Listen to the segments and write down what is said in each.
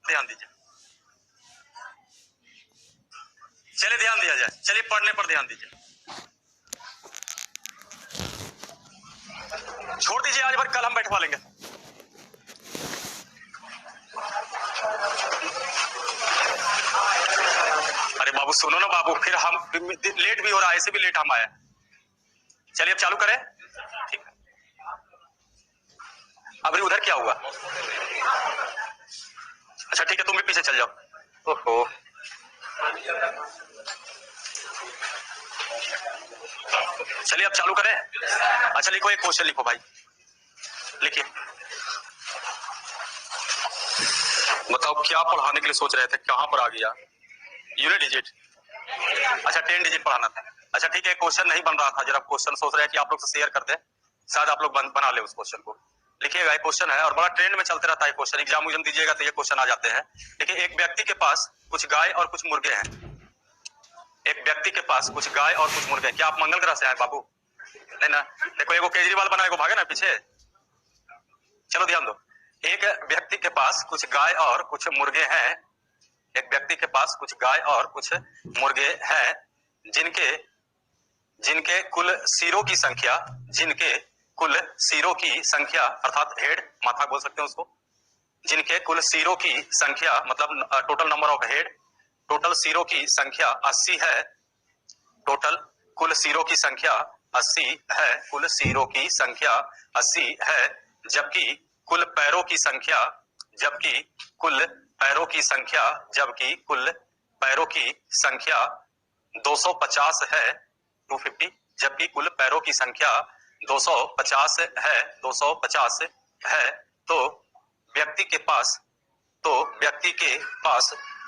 ध्यान दीजिए, चलिए ध्यान दिया जाए, चलिए पढ़ने पर ध्यान दीजिए। छोड़ दीजिए आज भर, कल हम बैठवा लेंगे। अरे बाबू सुनो ना बाबू, फिर हम लेट भी हो रहा है, ऐसे भी लेट हम आए। चलिए अब चालू करें। ठीक है, अभी उधर क्या हुआ? अच्छा ठीक है, तुम भी पीछे चल जाओ। ओहो, चलिए अब चालू करें। अच्छा लिखो, एक क्वेश्चन लिखो भाई, लिखिए। बताओ क्या पढ़ाने के लिए सोच रहे थे, कहां पर आ गया? यूनिट डिजिट, अच्छा 10 डिजिट पढ़ाना था। अच्छा ठीक है, क्वेश्चन नहीं बन रहा था, जरा क्वेश्चन सोच रहे हैं कि आप लोग से शेयर कर दे, शायद आप लोग बना ले उस क्वेश्चन को। लिखिएगा, एक क्वेश्चन है और बड़ा ट्रेंड में चलते रहता है क्वेश्चन, एग्जाम दीजिएगा तो ये क्वेश्चन आ जाते हैं। देखिए, एक व्यक्ति के पास कुछ गाय और कुछ मुर्गे हैं। एक व्यक्ति के पास कुछ गाय और कुछ मुर्गे हैं। क्या आप मंगल ग्रह से आए बाबू? नहीं ना। देखो, एगो केजरीवाल बना, एगो भागे ना पीछे। चलो ध्यान दो, एक व्यक्ति के पास कुछ गाय और कुछ मुर्गे हैं। एक व्यक्ति के पास कुछ गाय और कुछ मुर्गे हैं, जिनके जिनके कुल सिरों की संख्या, जिनके कुल सिरों की संख्या अर्थात हेड, माथा बोल सकते हैं उसको, जिनके कुल सिरों की संख्या मतलब total number of head, total सिरों की संख्या 80 है। टोटल कुल सिरों की संख्या 80 है। कुल सिरों की संख्या 80 है, जबकि कुल पैरों की संख्या, जबकि कुल पैरों की संख्या, जबकि कुल पैरों की संख्या 250 है, 250, जबकि कुल पैरों की संख्या 250 है, 250 है। तो व्यक्ति के पास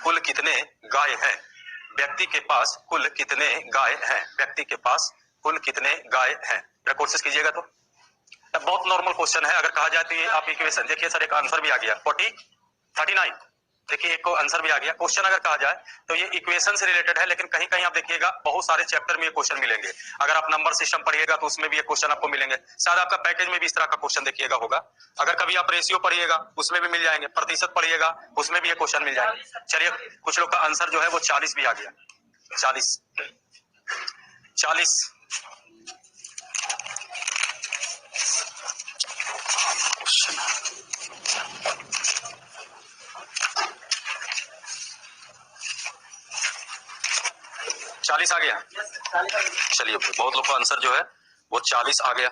कुल कितने गाय हैं? व्यक्ति के पास कुल कितने गाय हैं? व्यक्ति के पास कुल कितने गाय हैं? कोशिश कीजिएगा। तो बहुत नॉर्मल क्वेश्चन है, अगर कहा जाए तो ये आप इक्वेशन देखिए सर, एक आंसर भी आ गया 40 39। देखिए एक को आंसर भी आ गया। क्वेश्चन अगर कहा जाए तो ये इक्वेशन से रिलेटेड है, लेकिन कहीं कहीं आप देखिएगा बहुत सारे चैप्टर में ये क्वेश्चन मिलेंगे। अगर आप नंबर सिस्टम पढ़िएगा तो उसमें भी ये क्वेश्चन आपको मिलेंगे। शायद आपका पैकेज में भी इस तरह का क्वेश्चन देखिएगा होगा। अगर कभी आप रेशियो पढ़िएगा उसमें भी मिल जाएंगे, प्रतिशत पढ़िएगा उसमें भी ये क्वेश्चन मिल जाएंगे। चलिए कुछ लोग का आंसर जो है वो 40 भी आ गया। 40 40 आ गया। चलिए बहुत लोग का आंसर जो है वो 40 आ गया।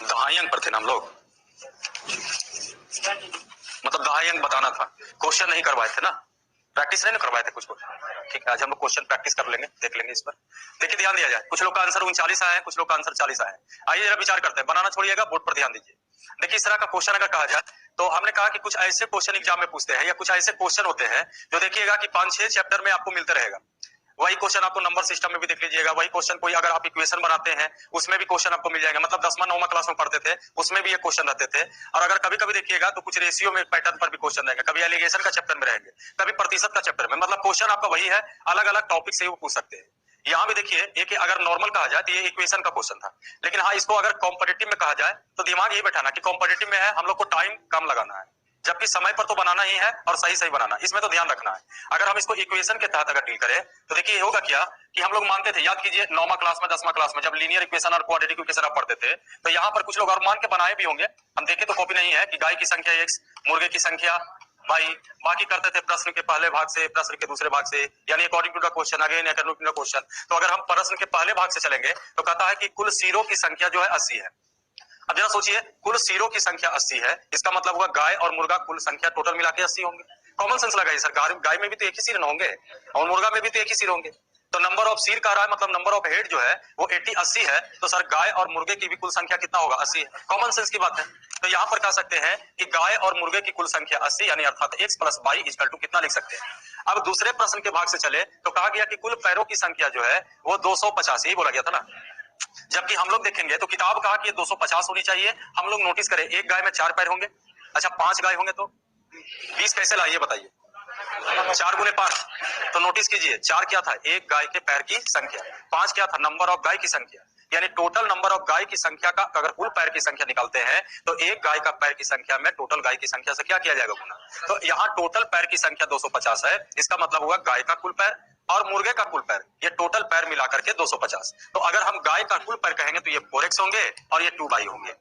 दहाई अंक पर थे ना हम लोग, मतलब दहाई अंक बताना था। क्वेश्चन नहीं करवाए थे ना, प्रैक्टिस नहीं करवाए थे कुछ। ठीक है, आज हम लोग क्वेश्चन प्रैक्टिस कर लेंगे, देख लेंगे इस पर। देखिए ध्यान दिया जाए, कुछ लोग का आंसर 39 आया है, कुछ लोग का आंसर 40 आया है। आइए जरा विचार करते हैं, बनाना छोड़िएगा, बोर्ड पर ध्यान दीजिए। देखिए इस तरह का क्वेश्चन अगर कहा जाए तो हमने कहा कि कुछ ऐसे क्वेश्चन एग्जाम में पूछते हैं या कुछ ऐसे क्वेश्चन होते हैं जो देखिएगा कि 5-6 चैप्टर में आपको मिलते रहेगा। वही क्वेश्चन आपको नंबर सिस्टम में भी देख लीजिएगा, वही क्वेश्चन कोई अगर आप इक्वेशन बनाते हैं उसमें भी क्वेश्चन आपको मिल जाएगा। मतलब 10वां 9वां क्लास में पढ़ते थे उसमें भी ये क्वेश्चन रहते थे। और अगर कभी कभी देखिएगा तो कुछ रेशियो में पैटर्न पर भी क्वेश्चन रहेगा, कभी एलिगेशन का चैप्टर में रहेंगे, कभी प्रतिशत का चैप्टर में। मतलब क्वेश्चन आपका वही है, अलग अलग टॉपिक से वो पूछ सकते हैं। यहाँ भी देखिए एक अगर नॉर्मल कहा जाए तो ये इक्वेशन का क्वेश्चन था, लेकिन हाँ इसको अगर कॉम्पिटिटिव में कहा जाए तो दिमाग ये बैठाना कि कॉम्पिटिटिव में है हम लोग को टाइम कम लगाना है, जबकि समय पर तो बनाना ही है और सही सही बनाना, इसमें तो ध्यान रखना है। अगर हम इसको इक्वेशन के तहत अगर डील करें तो देखिए होगा क्या कि हम लोग मानते थे, याद कीजिए 9वां क्लास में 10वां क्लास में जब लीनियर इक्वेशन और क्वाड्रेटिक इक्वेशन आप पढ़ते थे तो यहाँ पर कुछ लोग और मान के बनाए भी होंगे, हम देखे तो कॉपी नहीं है कि गाय की संख्या x, मुर्गे की संख्या भाई, बाकी करते थे प्रश्न के पहले भाग से प्रश्न के दूसरे भाग से, यानी according to the question, again according to the question. तो अगर हम प्रश्न के पहले भाग से चलेंगे तो कहता है कि कुल सिरों की संख्या जो है 80 है। अब जरा सोचिए, कुल सिरों की संख्या 80 है, इसका मतलब हुआ गाय और मुर्गा कुल संख्या टोटल मिला के 80 होंगे। कॉमन सेंस लगाइए सर, गाय में भी तो एक ही सिर होंगे और मुर्गा में भी तो एक ही सिर होंगे। तो नंबर ऑफ सिर कह रहा है, मतलब नंबर ऑफ हेड जो है वो 80 है। तो सर गाय और मुर्गे की भी कुल संख्या कितना होगा? 80 है। कॉमन सेंस की बात है। तो यहाँ पर कह सकते हैं कि गाय और मुर्गे की कुल संख्या 80, यानी अर्थात x + y = कितना लिख सकते हैं। अब दूसरे प्रश्न के भाग से चले तो कहा गया कि कुल पैरों की संख्या जो है वो 250 ही बोला गया था ना, जबकि हम लोग देखेंगे तो किताब कहा कि 250 होनी चाहिए। हम लोग नोटिस करें एक गाय में 4 पैर होंगे। अच्छा 5 गाय होंगे तो 20 कैसे लाइए बताइए, 4 गुने 5। तो नोटिस कीजिए 4 क्या था? एक गाय के पैर की संख्या, 5 क्या था? नंबर ऑफ गाय की संख्या। यानी टोटल नंबर ऑफ गाय की संख्या का अगर कुल पैर की संख्या निकालते हैं तो एक गाय का पैर की संख्या में टोटल गाय की संख्या से क्या किया जाएगा गुना। तो यहाँ टोटल पैर की संख्या 250 है, इसका मतलब हुआ गाय का कुल पैर और मुर्गे का कुल पैर, ये टोटल पैर मिलाकर के 250। तो अगर हम गाय का कुल पैर कहेंगे तो ये 4x होंगे और ये 2 बाई होंगे।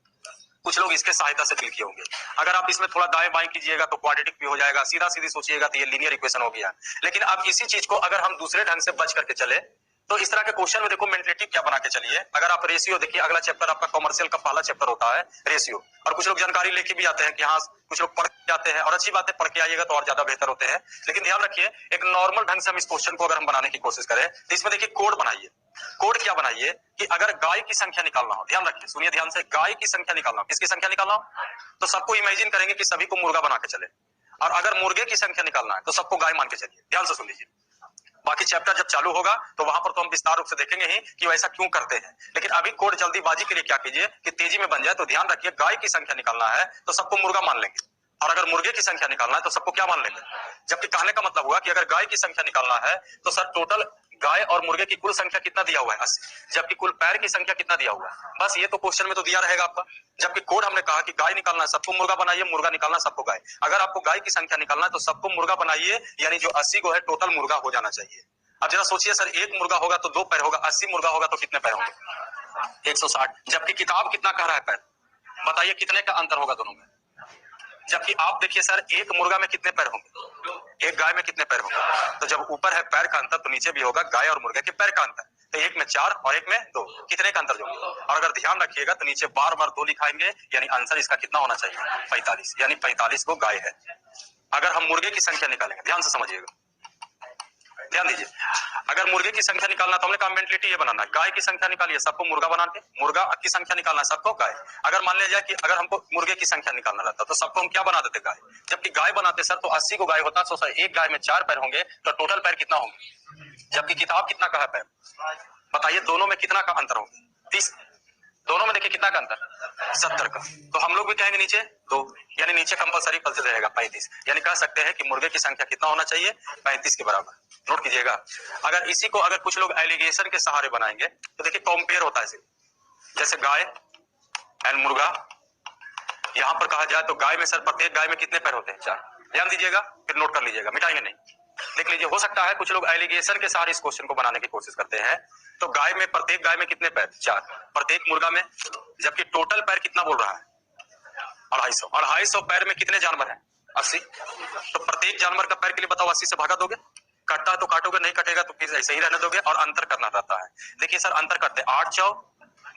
कुछ लोग इसके सहायता से फिल किए होंगे। अगर आप इसमें थोड़ा दाएं बाएं कीजिएगा तो क्वाड्रेटिक भी हो जाएगा, सीधा सीधी सोचिएगा तो ये लीनियर इक्वेशन हो गया। लेकिन अब इसी चीज को अगर हम दूसरे ढंग से बच करके चले तो इस तरह के क्वेश्चन में देखो मेंटलिटी क्या बना के चलिए। अगर आप रेशियो देखिए, अगला चैप्टर आपका कॉमर्शियल का पहला चैप्टर होता है रेशियो, और कुछ लोग जानकारी लेके भी आते हैं कि हाँ कुछ लोग पढ़ के आते हैं, और अच्छी बात है पढ़ के आइएगा तो और ज्यादा बेहतर होते हैं। लेकिन ध्यान रखिए एक नॉर्मल ढंग से हम इस क्वेश्चन को अगर हम बनाने की कोशिश करें तो इसमें देखिए कोड बनाइए। कोड क्या बनाइए कि अगर गाय की संख्या निकालना हो, ध्यान रखिए सुनिए ध्यान से, गाय की संख्या निकालना हो, किसकी संख्या निकालना हो, तो सबको इमेजिन करेंगे कि सभी को मुर्गा बना के चले, और अगर मुर्गे की संख्या निकालना है तो सबको गाय मान के चलिए। ध्यान से सुन लीजिए, बाकी चैप्टर जब चालू होगा तो वहां पर तो हम विस्तार रूप से देखेंगे ही कि वैसा क्यों करते हैं। लेकिन अभी कोड जल्दीबाजी के लिए क्या कीजिए कि तेजी में बन जाए। तो ध्यान रखिए गाय की संख्या निकालना है तो सबको मुर्गा मान लेंगे, और अगर मुर्गे की संख्या निकालना है तो सबको क्या मान लेंगे। जबकि कहने का मतलब हुआ कि अगर गाय की संख्या निकालना है तो सर टोटल गाय और मुर्गे की कुल संख्या कितना दिया हुआ है 80, जबकि कुल पैर की संख्या कितना दिया हुआ है, बस ये तो क्वेश्चन में तो दिया रहेगा आपका। जबकि कोड हमने कहा कि गाय निकालना है सबको मुर्गा बनाइए, मुर्गा निकालना सबको गाय। अगर आपको गाय की संख्या निकालना है तो सबको मुर्गा बनाइए, यानी जो 80 को है टोटल मुर्गा हो जाना चाहिए। अब जरा सोचिए सर, एक मुर्गा होगा तो 2 पैर होगा, 80 मुर्गा होगा तो कितने पैर होंगे 160। जबकि किताब कितना कह रहा है पैर, बताइए कितने का अंतर होगा दोनों में। जबकि आप देखिए सर एक मुर्गा में कितने पैर होंगे, एक गाय में कितने पैर होंगे। तो जब ऊपर है पैर का अंतर तो नीचे भी होगा गाय और मुर्गे के पैर का अंतर। तो एक में 4 और एक में 2, कितने का अंतर जो। और अगर ध्यान रखिएगा तो नीचे बार बार 2 लिखाएंगे, यानी आंसर इसका कितना होना चाहिए 45, यानी 45 को गाय है। अगर हम मुर्गे की संख्या निकालेंगे, ध्यान से समझिएगा, ध्यान दीजिए, अगर मुर्गे की संख्या निकालना तो हमने कहा मेंटलिटी ये बनाना, गाय की संख्या निकालिए सबको मुर्गा बना के, मुर्गा की संख्या निकालना सबको गाय। अगर मान लिया जाए कि अगर हमको मुर्गे की संख्या निकालना रहता तो सबको हम क्या बना देते गाय। जबकि गाय बनाते सर तो 80 को गाय होता, तो सर एक गाय में 4 पैर होंगे तो टोटल पैर कितना होंगे। जबकि किताब कितना का है पैर, बताइए दोनों में कितना का अंतर होगा 30, दोनों में देखिए कितना का अंतर 70 का। तो हम लोग भी कहेंगे नीचे 2, यानी नीचे कंपलसरी पल्स रहेगा 35, यानी कह सकते हैं कि मुर्गे की संख्या कितना होना चाहिए 35 के बराबर। नोट कीजिएगा। अगर इसी को अगर कुछ लोग एलिगेशन के सहारे बनाएंगे तो देखिए कंपेयर होता है, जैसे गाय एंड मुर्गा, यहां पर कहा जाए तो गाय में सर प्रत्येक गाय में कितने पैर होते हैं 4। ध्यान दीजिएगा, फिर नोट कर लीजिएगा, मिटाएंगे नहीं, देख लीजिए। हो सकता है कुछ लोग एलिगेशन के सहारे इस क्वेश्चन को बनाने की कोशिश करते हैं। तो गाय में प्रत्येक गाय में कितने पैर 4, प्रत्येक मुर्गा में, जबकि टोटल पैर कितना बोल रहा है 250। 250 पैर में कितने जानवर हैं 80। तो प्रत्येक जानवर का पैर के लिए बताओ 80 से भागा दोगे, कटता है तो काटोगे, नहीं कटेगा तो फिर ऐसे ही रहने दोगे, और अंतर करना रहता है। देखिए सर अंतर करते 8 चौ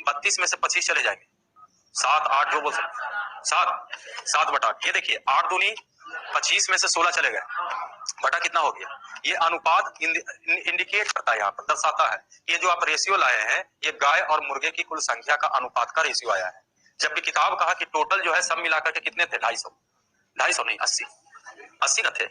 32 में से 25 चले जाएंगे, 7 8 जो बोल सकते 7 बटा, ये देखिए 8 दूनी 25 में से 16 चले गए, बटा कितना हो गया। ये अनुपात इंडिकेट करता है, यहाँ पर दर्शाता है ये जो आप रेशियो लाए हैं ये गाय और मुर्गे की कुल संख्या का अनुपात का रेशियो आया है। जबकि किताब कहा कि टोटल जो है सब मिलाकर के कितने थे 250 नहीं 80 न थे।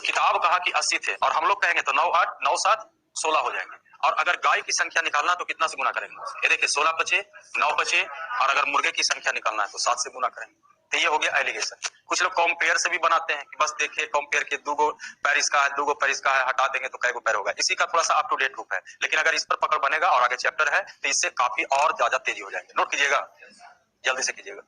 किताब कहा कि 80 थे, और हम लोग कहेंगे तो 9 8 9 7 16 हो जाएंगे। और अगर गाय की संख्या निकालना तो कितना से गुना करेंगे, ये देखिए 16 बचे 9 बचे, और अगर मुर्गे की संख्या निकालना है तो 7 से गुना करेंगे। तो ये हो गया एलिगेशन। कुछ लोग कंपेयर से भी बनाते हैं कि बस देखिए कंपेयर के 2 पैर इसका है 2 पैर इसका है, हटा देंगे तो कै गो पैर होगा। इसी का थोड़ा सा अप टू डेट रूप है, लेकिन अगर इस पर पकड़ बनेगा और आगे चैप्टर है तो इससे काफी और ज्यादा तेजी हो जाएंगे। नोट कीजिएगा, जल्दी से कीजिएगा।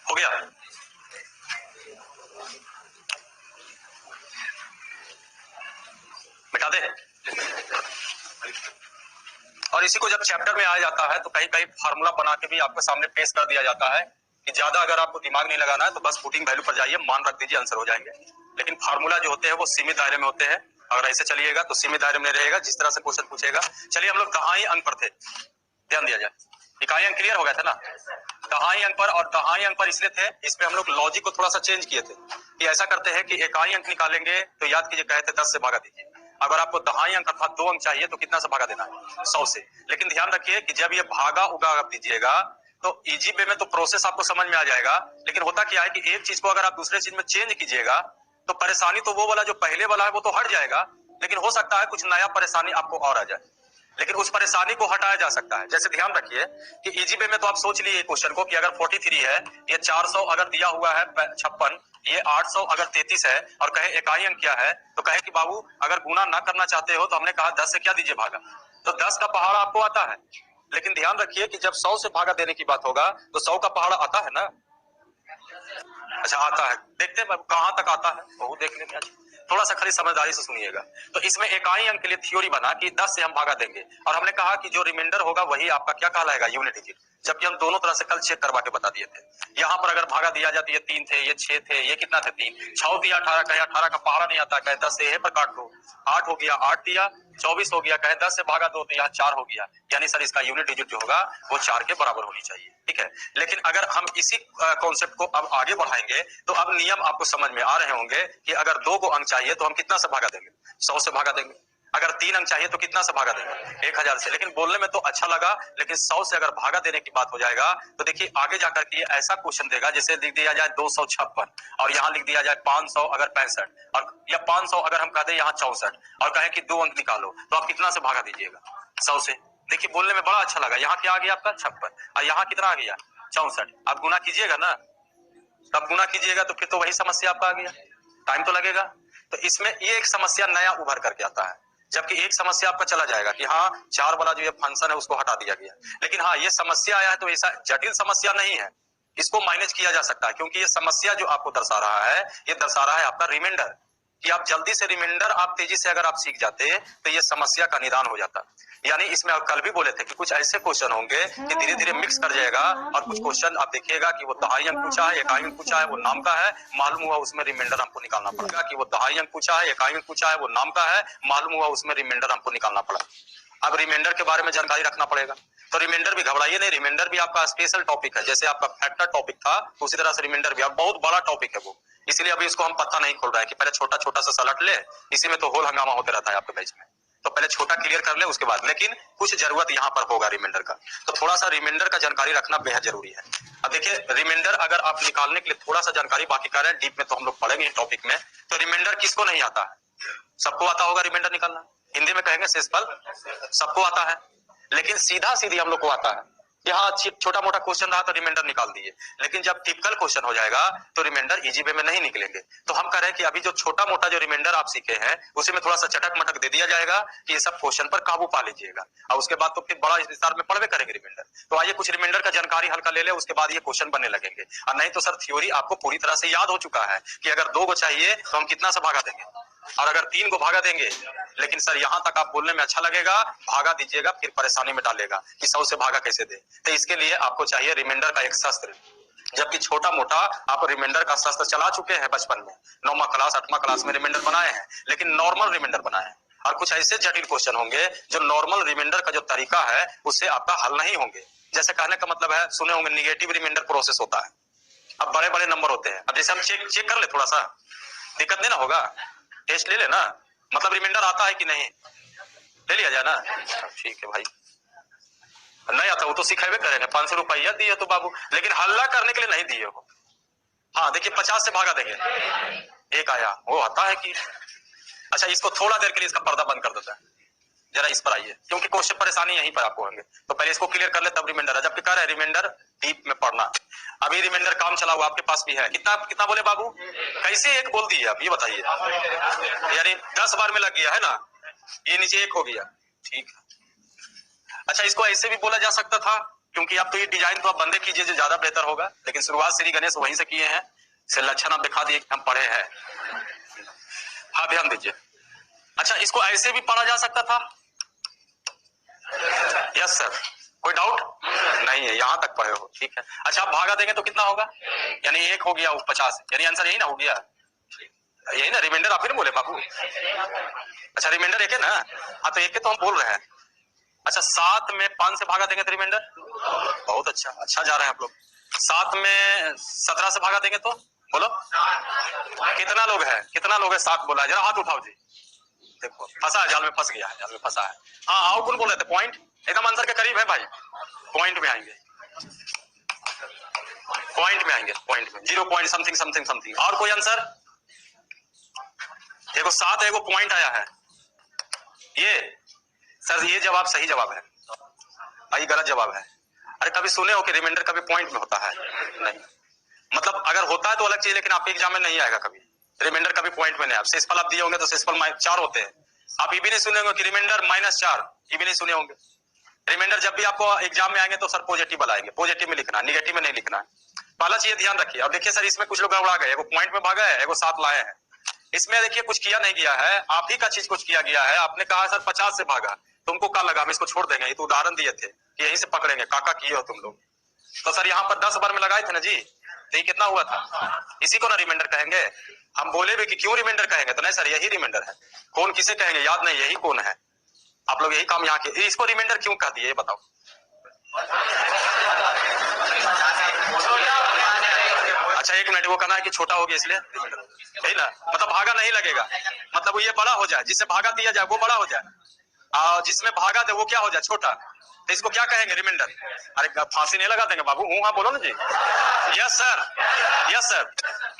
हो गया, मिटा दे। और इसी को जब चैप्टर में आ जाता है तो कहीं कहीं फार्मूला बना के भी आपके सामने पेश कर दिया जाता है कि ज्यादा अगर आपको दिमाग नहीं लगाना है तो बस पुटिंग वैल्यू पर जाइए, मान रख दीजिए, आंसर हो जाएंगे। लेकिन फार्मूला जो होते हैं वो सीमित दायरे में होते हैं, अगर ऐसे चलिएगा तो सीमित दायरे में रहेगा जिस तरह से क्वेश्चन पूछेगा। चलिए हम लोग दहाई अंक पर थे, ध्यान दिया जाए, इकाई अंक क्लियर हो गया था ना। दहाई अंक पर, और दहाई अंक पर इसलिए थे, इस पे हम लोग लॉजिक को थोड़ा सा चेंज किए थे कि ऐसा करते हैं कि इकाई अंक निकालेंगे तो याद कीजिए कहे थे 10 से भागा दीजिए। अगर आपको दहाई अंक अर्थात 2 अंक चाहिए तो कितना से भागा देना है? 100 से। लेकिन ध्यान रखिए कि जब ये भागा उगा आप दीजिएगा तो इजी वे में तो प्रोसेस आपको समझ में आ जाएगा, लेकिन होता क्या है कि एक चीज को अगर आप दूसरे चीज में चेंज कीजिएगा तो परेशानी तो वो वाला जो पहले वाला है वो तो हट जाएगा, लेकिन हो सकता है कुछ नया परेशानी आपको और आ जाए। लेकिन उस परेशानी को हटाया जा सकता है। जैसे ध्यान रखिए कि इजी वे में तो आप सोच लिए क्वेश्चन को कि अगर 43 है, ये 400 अगर दिया हुआ है 56, ये 800 अगर 33 है और कहे इकाई अंक क्या है, तो कहे कि बाबू अगर गुना ना करना चाहते हो तो हमने कहा 10 से क्या दीजिए भागा, तो 10 का पहाड़ा आपको आता है। लेकिन ध्यान रखिए कि जब 100 से भागा देने की बात होगा तो 100 का पहाड़ा आता है ना? अच्छा आता है, देखते हैं कहां तक आता है वो देख लेंगे। थोड़ा सा खाली समझदारी से सुनिएगा। तो इसमें इकाई अंक के लिए थ्योरी बना कि 10 से हम भागा देंगे और हमने कहा कि जो रिमाइंडर होगा वही आपका क्या कहलाएगा, यूनिट डिजिट, जबकि हम दोनों तरह से कल चेक करवा के बता दिए थे। यहाँ पर अगर भागा दिया जाता, ये 3 थे, ये 6 थे, ये कितना थे 3, 6 दिया 18, कहे 18 का पहाड़ा नहीं आता, कहे 10 से यहीं पर काट दो, 8 हो गया, 8 दिया 24 हो गया, कहे 10 से भागा 2 तो यहाँ 4 हो गया, यानी सर इसका यूनिट डिजिट जो होगा वो 4 के बराबर होनी चाहिए। ठीक है, लेकिन अगर हम इसी कॉन्सेप्ट को अब आगे बढ़ाएंगे तो अब नियम आपको समझ में आ रहे होंगे कि अगर 2 को अंक चाहिए तो हम कितना से भागा देंगे, 100 से भागा देंगे। अगर 3 अंक चाहिए तो कितना से भागा देंगे, 1000 से। लेकिन बोलने में तो अच्छा लगा, लेकिन 100 से अगर भागा देने की बात हो जाएगा तो देखिए आगे जाकर के ऐसा क्वेश्चन देगा जैसे लिख दिया जाए 256 और यहाँ लिख दिया जाए 500 अगर 65 और या 500 अगर हम कहते हैं यहाँ 64 और कहें कि 2 अंक निकालो तो आप कितना से भागा दीजिएगा, 100 से। देखिए बोलने में बड़ा अच्छा लगा। यहाँ क्या आ गया आपका 56 और यहाँ कितना आ गया 64। आप गुना कीजिएगा ना, तब गुना कीजिएगा तो फिर तो वही समस्या आपका आ गया, टाइम तो लगेगा। तो इसमें ये एक समस्या नया उभर करके आता है, जबकि एक समस्या आपका चला जाएगा कि हाँ 4 वाला जो ये फंक्शन है उसको हटा दिया गया। लेकिन हाँ ये समस्या आया है तो ऐसा जटिल समस्या नहीं है, इसको मैनेज किया जा सकता है, क्योंकि ये समस्या जो आपको दर्शा रहा है ये दर्शा रहा है आपका रिमाइंडर, कि आप जल्दी से रिमाइंडर आप तेजी से अगर आप सीख जाते तो ये समस्या का निदान हो जाता। यानी इसमें कल भी बोले थे कि कुछ ऐसे क्वेश्चन होंगे कि धीरे धीरे मिक्स कर जाएगा और कुछ क्वेश्चन आप देखिएगा कि वो दहाई अंक पूछा है, इकाई अंक पूछा है, वो नाम का है, मालूम हुआ उसमें रिमाइंडर हमको निकालना पड़ेगा कि वो दहाई अंक पूछा है, इकाई अंक पूछा है, वो नाम का है, मालूम हुआ उसमें रिमाइंडर हमको निकालना पड़ा। अब रिमाइंडर के बारे में जानकारी रखना पड़ेगा। तो रिमाइंडर भी घबराइए नहीं, रिमाइंडर भी आपका स्पेशल टॉपिक है, जैसे आपका फैक्टर टॉपिक था उसी तरह से रिमाइंडर भी बहुत बड़ा टॉपिक है वो, इसलिए अभी इसको हम पत्ता नहीं खोल रहे हैं कि पहले छोटा छोटा सा सलट ले, इसी में तो होल हंगामा होते रहता है आपके बैच में, तो पहले छोटा क्लियर कर ले उसके बाद। लेकिन कुछ जरूरत यहाँ पर होगा रिमाइंडर का, तो थोड़ा सा रिमाइंडर का जानकारी रखना बेहद जरूरी है। अब देखिए रिमाइंडर अगर आप निकालने के लिए थोड़ा सा जानकारी बाकी कर रहे हैं, डीप में तो हम लोग पढ़ेंगे टॉपिक में। तो रिमाइंडर किसको नहीं आता है, सबको आता होगा रिमाइंडर निकालना, हिंदी में कहेंगे शेषफल, सबको आता है। लेकिन सीधा सीधी हम लोग को आता है कि हाँ छोटा मोटा क्वेश्चन रहा तो रिमाइंडर निकाल दिए, लेकिन जब टिपिकल क्वेश्चन हो जाएगा तो रिमाइंडर इजी वे में नहीं निकलेंगे। तो हम कह रहे हैं कि अभी जो छोटा मोटा जो रिमाइंडर आप सीखे हैं उसी में थोड़ा सा चटक मटक दे दिया जाएगा कि ये सब क्वेश्चन पर काबू पा लीजिएगा, और उसके बाद तो फिर बड़ा विस्तार में पढ़वे करेंगे रिमाइंडर। तो आइए कुछ रिमाइंडर का जानकारी हल्का ले ले, उसके बाद ये क्वेश्चन बनने लगेंगे। और नहीं तो सर थ्योरी आपको पूरी तरह से याद हो चुका है कि अगर 2 को चाहिए तो हम कितना से भागा देंगे, और अगर 3 को भागा देंगे। लेकिन सर यहाँ तक आप बोलने में अच्छा लगेगा, भागा दीजिएगा फिर परेशानी में डालेगा कि 100 से भागा कैसे दे। तो इसके लिए आपको चाहिए रिमाइंडर का एक शस्त्र, जबकि छोटा मोटा आप रिमाइंडर का शस्त्र चला चुके हैं बचपन में, 9वां क्लास 8वां क्लास में रिमाइंडर बनाए हैं, लेकिन नॉर्मल रिमाइंडर बनाए हैं। और कुछ ऐसे जटिल क्वेश्चन होंगे जो नॉर्मल रिमाइंडर का जो तरीका है उससे आपका हल नहीं होंगे। जैसे कहने का मतलब है, सुने होंगे निगेटिव रिमाइंडर प्रोसेस होता है। अब बड़े बड़े नंबर होते हैं, अब जैसे हम चेक कर ले, थोड़ा सा दिक्कत नहीं ना होगा, टेस्ट ले लेना, मतलब रिमाइंडर आता है कि नहीं, ले लिया जाए ना, ठीक है भाई। नहीं आता वो तो सिखावे करेंगे, 500 रुपया दिए तो बाबू, लेकिन हल्ला करने के लिए नहीं दिए हो। हाँ देखिए 50 से भागा देंगे, एक आया वो आता है कि अच्छा इसको थोड़ा देर के लिए इसका पर्दा बंद कर देता है, जरा इस पर आइए, क्योंकि क्वेश्चन परेशानी यहीं पर आपको होंगे। तो पहले इसको क्लियर कर ले तब रिमाइंडर है, जबकि कह रहे रिमाइंडर डीप में पढ़ना। अभी रिमाइंडर काम चला हुआ आपके पास भी है, कितना कितना बोले बाबू, कैसे एक बोल दिए आप ये बताइए, यानी 10 बार में लग गया है ना, ये नीचे 1 हो गया, ठीक है। अच्छा इसको ऐसे भी बोला जा सकता था, क्योंकि आप तो ये डिजाइन तो आप बंदे कीजिए जो ज्यादा बेहतर होगा, लेकिन शुरुआत श्री गणेश वहीं से किए हैं, से लक्षण आप दिखा दिए हम पढ़े हैं। हाँ ध्यान दीजिए। अच्छा इसको ऐसे भी पढ़ा जा सकता था, यस सर, कोई डाउट नहीं है, यहां तक पढ़े हो, ठीक है। अच्छा आप भागा देंगे तो कितना होगा, यानी 1 हो गया 50, यानी आंसर यही ना हो गया, यही ना रिमाइंडर आप ही बोले बाबू। अच्छा रिमाइंडर 1 है ना, हाँ तो 1 तो हम बोल रहे हैं। अच्छा 7 में 5 से भागा देंगे तो रिमाइंडर, बहुत अच्छा, अच्छा जा रहे हैं आप लोग। 7 में 17 से भागा देंगे तो बोलो कितना लोग है, कितना लोग है? 7 बोला है, जरा हाथ उठाओ जी। देखो फंसा है, जाल में फंस गया है, जाल में फंसा है। हाँ आओ, कौन बोल रहे थे? पॉइंट एकदम आंसर के करीब है भाई, पॉइंट में आएंगे, पॉइंट में आएंगे, पॉइंट में 0 पॉइंट समथिंग समथिंग समथिंग। और कोई आंसर? देखो 7 है, वो पॉइंट आया है। ये सर ये जवाब सही जवाब है, ये गलत जवाब है। अरे कभी सुने हो कि रिमाइंडर कभी पॉइंट में होता है? नहीं, मतलब अगर होता है तो अलग चीज, लेकिन आपके एग्जाम में नहीं आएगा कभी रिमाइंडर कभी पॉइंट में नहीं। आप शेषफल आप दिए होंगे तो शेषफल 4 होते हैं, आप ये भी नहीं सुने होंगे कि रिमाइंडर -4, ये भी नहीं सुने होंगे। रिमाइंडर जब भी आपको एग्जाम में आएंगे तो सर पॉजिटिव बनाएंगे, पॉजिटिव में लिखना, निगेटिव में नहीं लिखना है। पहला चीज ध्यान रखिए। अब देखिए सर इसमें कुछ लोग गड़बड़ा गए, वो पॉइंट में भागा है, एगो 7 लाए हैं। इसमें देखिए कुछ किया नहीं गया है, आप ही का चीज कुछ किया गया है। आपने कहा सर 50 से भागा, तुमको क्या लगा हम इसको छोड़ देंगे? ये तो उदाहरण दिए थे कि यहीं से पकड़ेंगे, काका किए हो तुम लोग। तो सर यहाँ पर 10 बार में लगाए थे ना जी, तो ये कितना हुआ था? इसी को ना रिमाइंडर कहेंगे। हम बोले भी कि क्यों रिमाइंडर कहेंगे, तो नहीं सर यही रिमाइंडर है। कौन किसे कहेंगे याद नहीं, यही कौन है? आप लोग यही काम यहाँ के, इसको रिमाइंडर क्यों कह दिए ये बताओ? अच्छा 1 मिनट, वो कहना है कि छोटा हो गया इसलिए यही ना, मतलब भागा नहीं लगेगा, मतलब ये बड़ा हो जाए, जिससे भागा दिया जाए वो बड़ा हो जाए, और जिसमें भागा दे वो क्या हो जाए? छोटा। तो इसको क्या कहेंगे? रिमाइंडर। अरे फांसी नहीं लगा देंगे बाबू, हाँ बोलो ना जी। Yes sir, yes sir.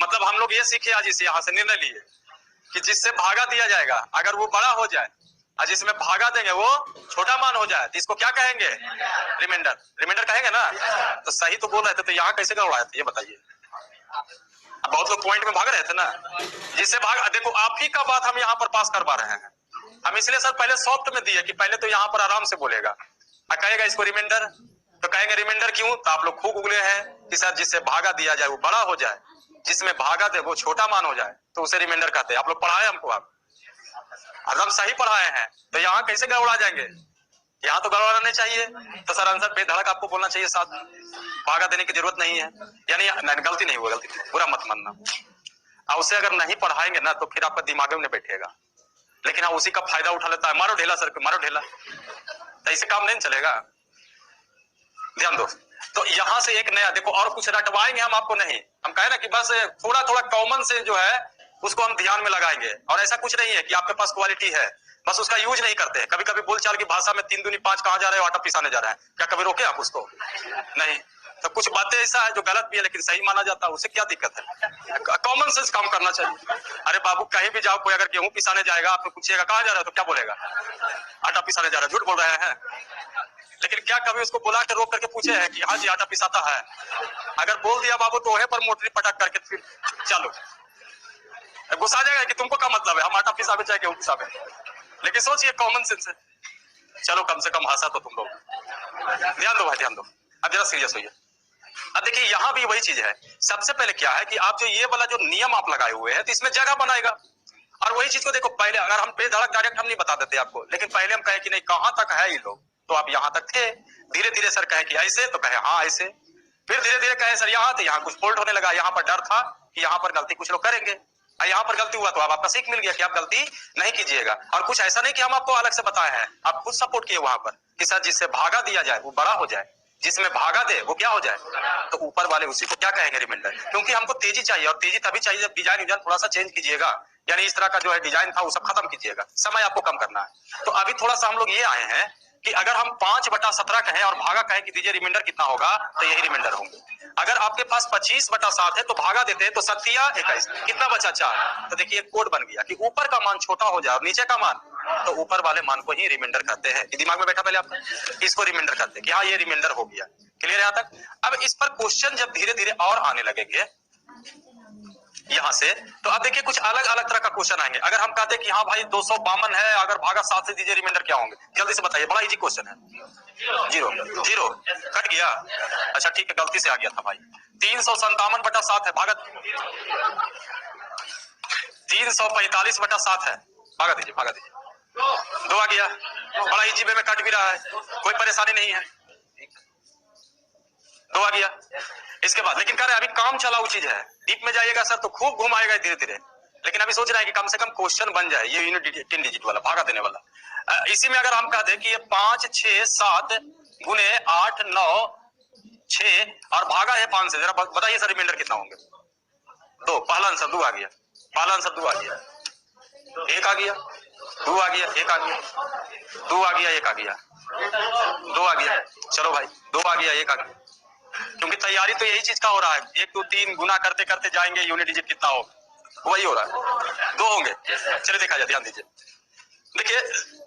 मतलब हम लोग ये सीखे आज इसे, यहाँ से निर्णय लिए कि जिससे भागा दिया जाएगा अगर वो बड़ा हो जाए, और जिसमें भागा देंगे वो छोटा मान हो जाए, तो इसको क्या कहेंगे? रिमाइंडर। रिमाइंडर कहेंगे ना। तो सही तो बोल रहे थे, तो यहाँ कैसे गड़बड़ाए थे ये बताइए? अब बहुत लोग पॉइंट में भाग रहे थे ना, जिससे भाग, देखो आप ही का बात हम यहाँ पर पास करवा रहे हैं। हम इसलिए सर पहले सॉफ्ट में दिए कि पहले तो यहाँ पर आराम से बोलेगा, कहेगा इसको रिमाइंडर, तो कहेंगे रिमाइंडर क्यों? तो आप लोग खूब उगले हैं कि सर जिससे भागा दिया जाए वो बड़ा हो जाए, जिसमें भागा दे वो छोटा मान हो जाए, तो उसे रिमाइंडर कहते हैं। आप लोग पढ़ाए हमको, आप एकदम सही पढ़ाए हैं, तो यहाँ कैसे गड़बड़ा जाएंगे? यहाँ तो गड़बड़ाना नहीं चाहिए। तो सर आंसर बेधड़क आपको बोलना चाहिए, साथ भागा देने की जरूरत नहीं है। यानी गलती नहीं हुआ, गलती बुरा मत मानना। और उसे अगर नहीं पढ़ाएंगे ना तो फिर आपका दिमाग में नहीं बैठेगा, लेकिन हाँ उसी का फायदा उठा लेता है, मारो ढेला सर को, मारो ढेला, तो ऐसे काम नहीं चलेगा। ध्यान दो। तो यहाँ से एक नया देखो, और कुछ रटवाएंगे हम आपको नहीं, हम कहे ना कि बस थोड़ा थोड़ा कॉमन से जो है उसको हम ध्यान में लगाएंगे। और ऐसा कुछ नहीं है कि आपके पास क्वालिटी है, बस उसका यूज नहीं करते हैं। कभी कभी बोलचाल की भाषा में 3 दूनी 5 कहाँ जा रहे हो, आटा पिसाने जा रहे हैं, क्या कभी रोके आप उसको? नहीं। तो कुछ बातें ऐसा है जो गलत भी है लेकिन सही माना जाता है, उससे क्या दिक्कत है? कॉमन सेंस काम करना चाहिए। अरे बाबू कहीं भी जाओ, कोई अगर गेहूं पिसाने जाएगा, आपको पूछिएगा कहाँ जा रहे हो, तो क्या बोलेगा? आटा पिसाने जा रहा है, झूठ बोल रहे हैं। लेकिन क्या कभी उसको बुला के रोक करके पूछे है कि हाँ जी आटा पिसाता है? अगर बोल दिया बाबू तो वहीं पर मोटरी पटक करके फिर चलो, गुस्सा जाएगा कि तुमको क्या मतलब है, हम आटा पिसाबे चाहे गेहूं पिसाबे। लेकिन सोचिए कॉमन सेंस है। चलो कम से कम हंसा तो तुम लोग। ध्यान दो भाई, ध्यान दो। अब जरा सीरियस होइए। अब देखिए यहाँ भी वही चीज है। सबसे पहले क्या है कि आप जो ये वाला जो नियम आप लगाए हुए हैं, तो इसमें जगह बनाएगा। और वही चीज को देखो, पहले अगर हम बेधड़क डायरेक्ट हम नहीं बता देते आपको, लेकिन पहले हम कहे कि नहीं कहाँ तक है ये लोग, तो आप यहाँ तक थे। धीरे धीरे सर कहे कि ऐसे, तो कहे हाँ ऐसे। फिर धीरे धीरे कहे सर यहाँ, तो यहाँ कुछ फोल्ड होने लगा। यहाँ पर डर था कि यहाँ पर गलती कुछ लोग करेंगे, यहाँ पर गलती हुआ तो आपका सीख मिल गया कि आप गलती नहीं कीजिएगा। और कुछ ऐसा नहीं कि हम आपको अलग से बताए हैं, आप खुद सपोर्ट किए वहां पर कि सर जिससे भागा दिया जाए वो बड़ा हो जाए, जिसमें भागा दे वो क्या हो जाए? तो ऊपर वाले उसी को क्या कहेंगे? रिमाइंडर। क्योंकि हमको तेजी चाहिए, और तेजी तभी चाहिए जब डिजाइन थोड़ा सा चेंज कीजिएगा। यानी इस तरह का जो है डिजाइन था वो सब खत्म कीजिएगा, समय आपको कम करना है। तो अभी थोड़ा सा हम लोग ये आए हैं कि अगर हम 5/17 कहें और भागा कहें कि दीजिए रिमाइंडर कितना होगा, तो यही रिमाइंडर होंगे। अगर आपके पास 25/7 है तो भागा देते हैं तो 7 या 21, कितना बचा? 4। तो देखिए कोड बन गया कि ऊपर का मान छोटा हो जाए और नीचे का मान, तो ऊपर वाले मान को ही रिमाइंडर कहते हैं। दिमाग में बैठा पहले आपका, इसको रिमाइंडर कहते हैं कि हाँ ये रिमाइंडर हो गया। क्लियर है यहाँ तक? अब इस पर क्वेश्चन जब धीरे धीरे और आने लगेंगे यहाँ से, तो अब देखिए कुछ अलग अलग तरह का क्वेश्चन आएंगे। अगर हम कहते हैं कि हाँ भाई 252 है, अगर भागा 7 से दीजिए रिमाइंडर क्या होंगे, जल्दी से बताइए, बड़ा इजी क्वेश्चन है। 0 कट गया। अच्छा ठीक है, गलती से आ गया था भाई। 357/7 है, भागा 345/7 है, भागा दीजिए, भागा दीजिए। 2 आ गया, बड़ा इजी वे में कट भी रहा है, कोई परेशानी नहीं है। 2 आ गया। इसके बाद लेकिन कह रहे अभी काम चलाऊ चीज है, डीप में जाइएगा सर तो खूब घुमाएगा धीरे धीरे। लेकिन अभी सोच रहे हैं कि कम से कम क्वेश्चन बन जाए, ये यूनिट 3 डिजिट वाला भागा देने वाला। इसी में अगर हम कहते हैं कि ये 5 6 7 गुने 8 9 6 और भागा है 5 से। जरा बताइए सर रिमाइंडर कितना होंगे? 2। पहला आंसर 2 आ गया, पहला आंसर 2 आ गया, 1 आ गया, 2 आ गया, 1 आ गया, 2 आ गया, 1 आ गया, 2 आ गया। चलो भाई 2 आ गया, 1 आ गया, क्योंकि तैयारी तो यही चीज का हो रहा है। 1 2 3 गुना करते करते जाएंगे, यूनिट डिजिट कितना हो वही हो रहा है, 2 होंगे। चलिए देखा जाए, ध्यान दीजिए। देखिए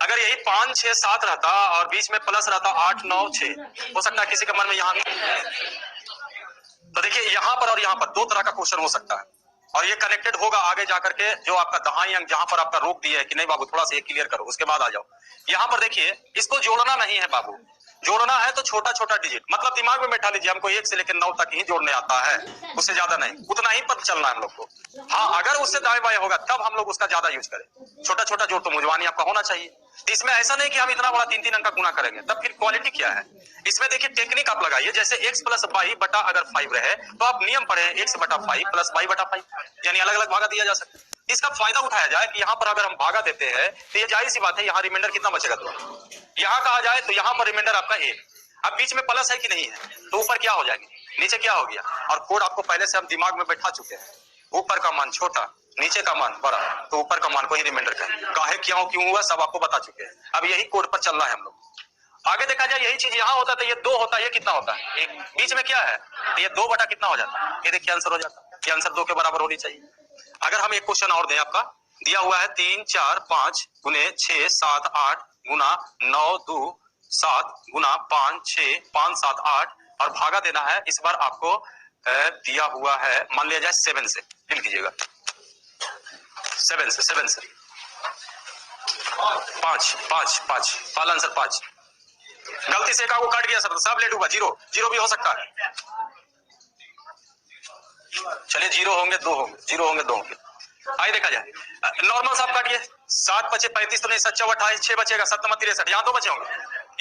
अगर यही 5 6 7 रहता और बीच में प्लस रहता 8 9 6, हो सकता है किसी के मन में यहाँ, तो देखिए यहाँ पर और यहाँ पर 2 तरह का क्वेश्चन हो सकता है और ये कनेक्टेड होगा आगे जाकर के। जो आपका दहाई अंक जहां पर आपका रोक दिया है कि नहीं बाबू थोड़ा सा ये क्लियर करो, उसके बाद आ जाओ। यहाँ पर देखिए इसको जोड़ना नहीं है बाबू, जोड़ना है तो छोटा छोटा डिजिट, मतलब दिमाग में बैठा लीजिए हमको 1 से लेकर 9 तक ही जोड़ने आता है, उससे ज्यादा नहीं, उतना ही पर चलना है हम लोग को। हाँ अगर उससे दाएं बाएं होगा तब हम लोग उसका ज्यादा यूज करें। छोटा छोटा जोड़ तो मुझवानी आपका होना चाहिए। तो इसमें ऐसा नहीं कि हम इतना बड़ा 3 3 अंक का गुना करेंगे, तब फिर क्वालिटी क्या है? इसमें देखिए टेक्निक आप लगाइए, जैसे x प्लस वाई बटा अगर 5 रहे तो आप नियम पढ़े x बटा 5 प्लस वाई बटा 5, यानी अलग अलग भागा दिया जा सकता है। इसका फायदा उठाया जाए कि यहाँ पर अगर हम भागा देते हैं तो ये जाहिर सी बात है यहाँ रिमाइंडर कितना बचेगा? तो यहाँ कहा जाए तो यहाँ पर रिमाइंडर आपका 1। अब बीच में प्लस है कि नहीं है, तो ऊपर क्या हो जाएगी, नीचे क्या हो गया, और कोड आपको पहले से हम दिमाग में बैठा चुके हैं। ऊपर का मान छोटा, नीचे का मान बड़ा, तो ऊपर का मान को ही रिमाइंडर कहें। काहे क्यों हुआ सब आपको बता चुके हैं। अब यही कोड पर चल रहा है हम लोग। आगे देखा जाए यही चीज यहाँ होता तो ये 2 होता, ये कितना होता है 1, बीच में क्या है तो ये 2 बटा कितना हो जाता है, ये देखिए आंसर हो जाता है। ये आंसर 2 के बराबर होनी चाहिए। अगर हम एक क्वेश्चन और दें, आपका दिया हुआ है 3 4 5 गुने 6 7 8 गुना 9 2 7 गुना 5 6 5 7 8 और भागा देना है। इस बार आपको दिया हुआ है मान लिया जाए 7 से, फिल कीजिएगा 7 से 5 5 5, पहला आंसर 5। गलती से का वो काट गया सर तो सब लेट हुआ, 0 भी हो सकता है। चलिए 0 होंगे 2 होंगे, 0 होंगे 2 होंगे। आइए देखा जाए नॉर्मल साहब काटिए, 7 बचे 35 तो नहीं, 7 4 28, 6 बचेगा 7 9 63, यहाँ 2 बचे होंगे।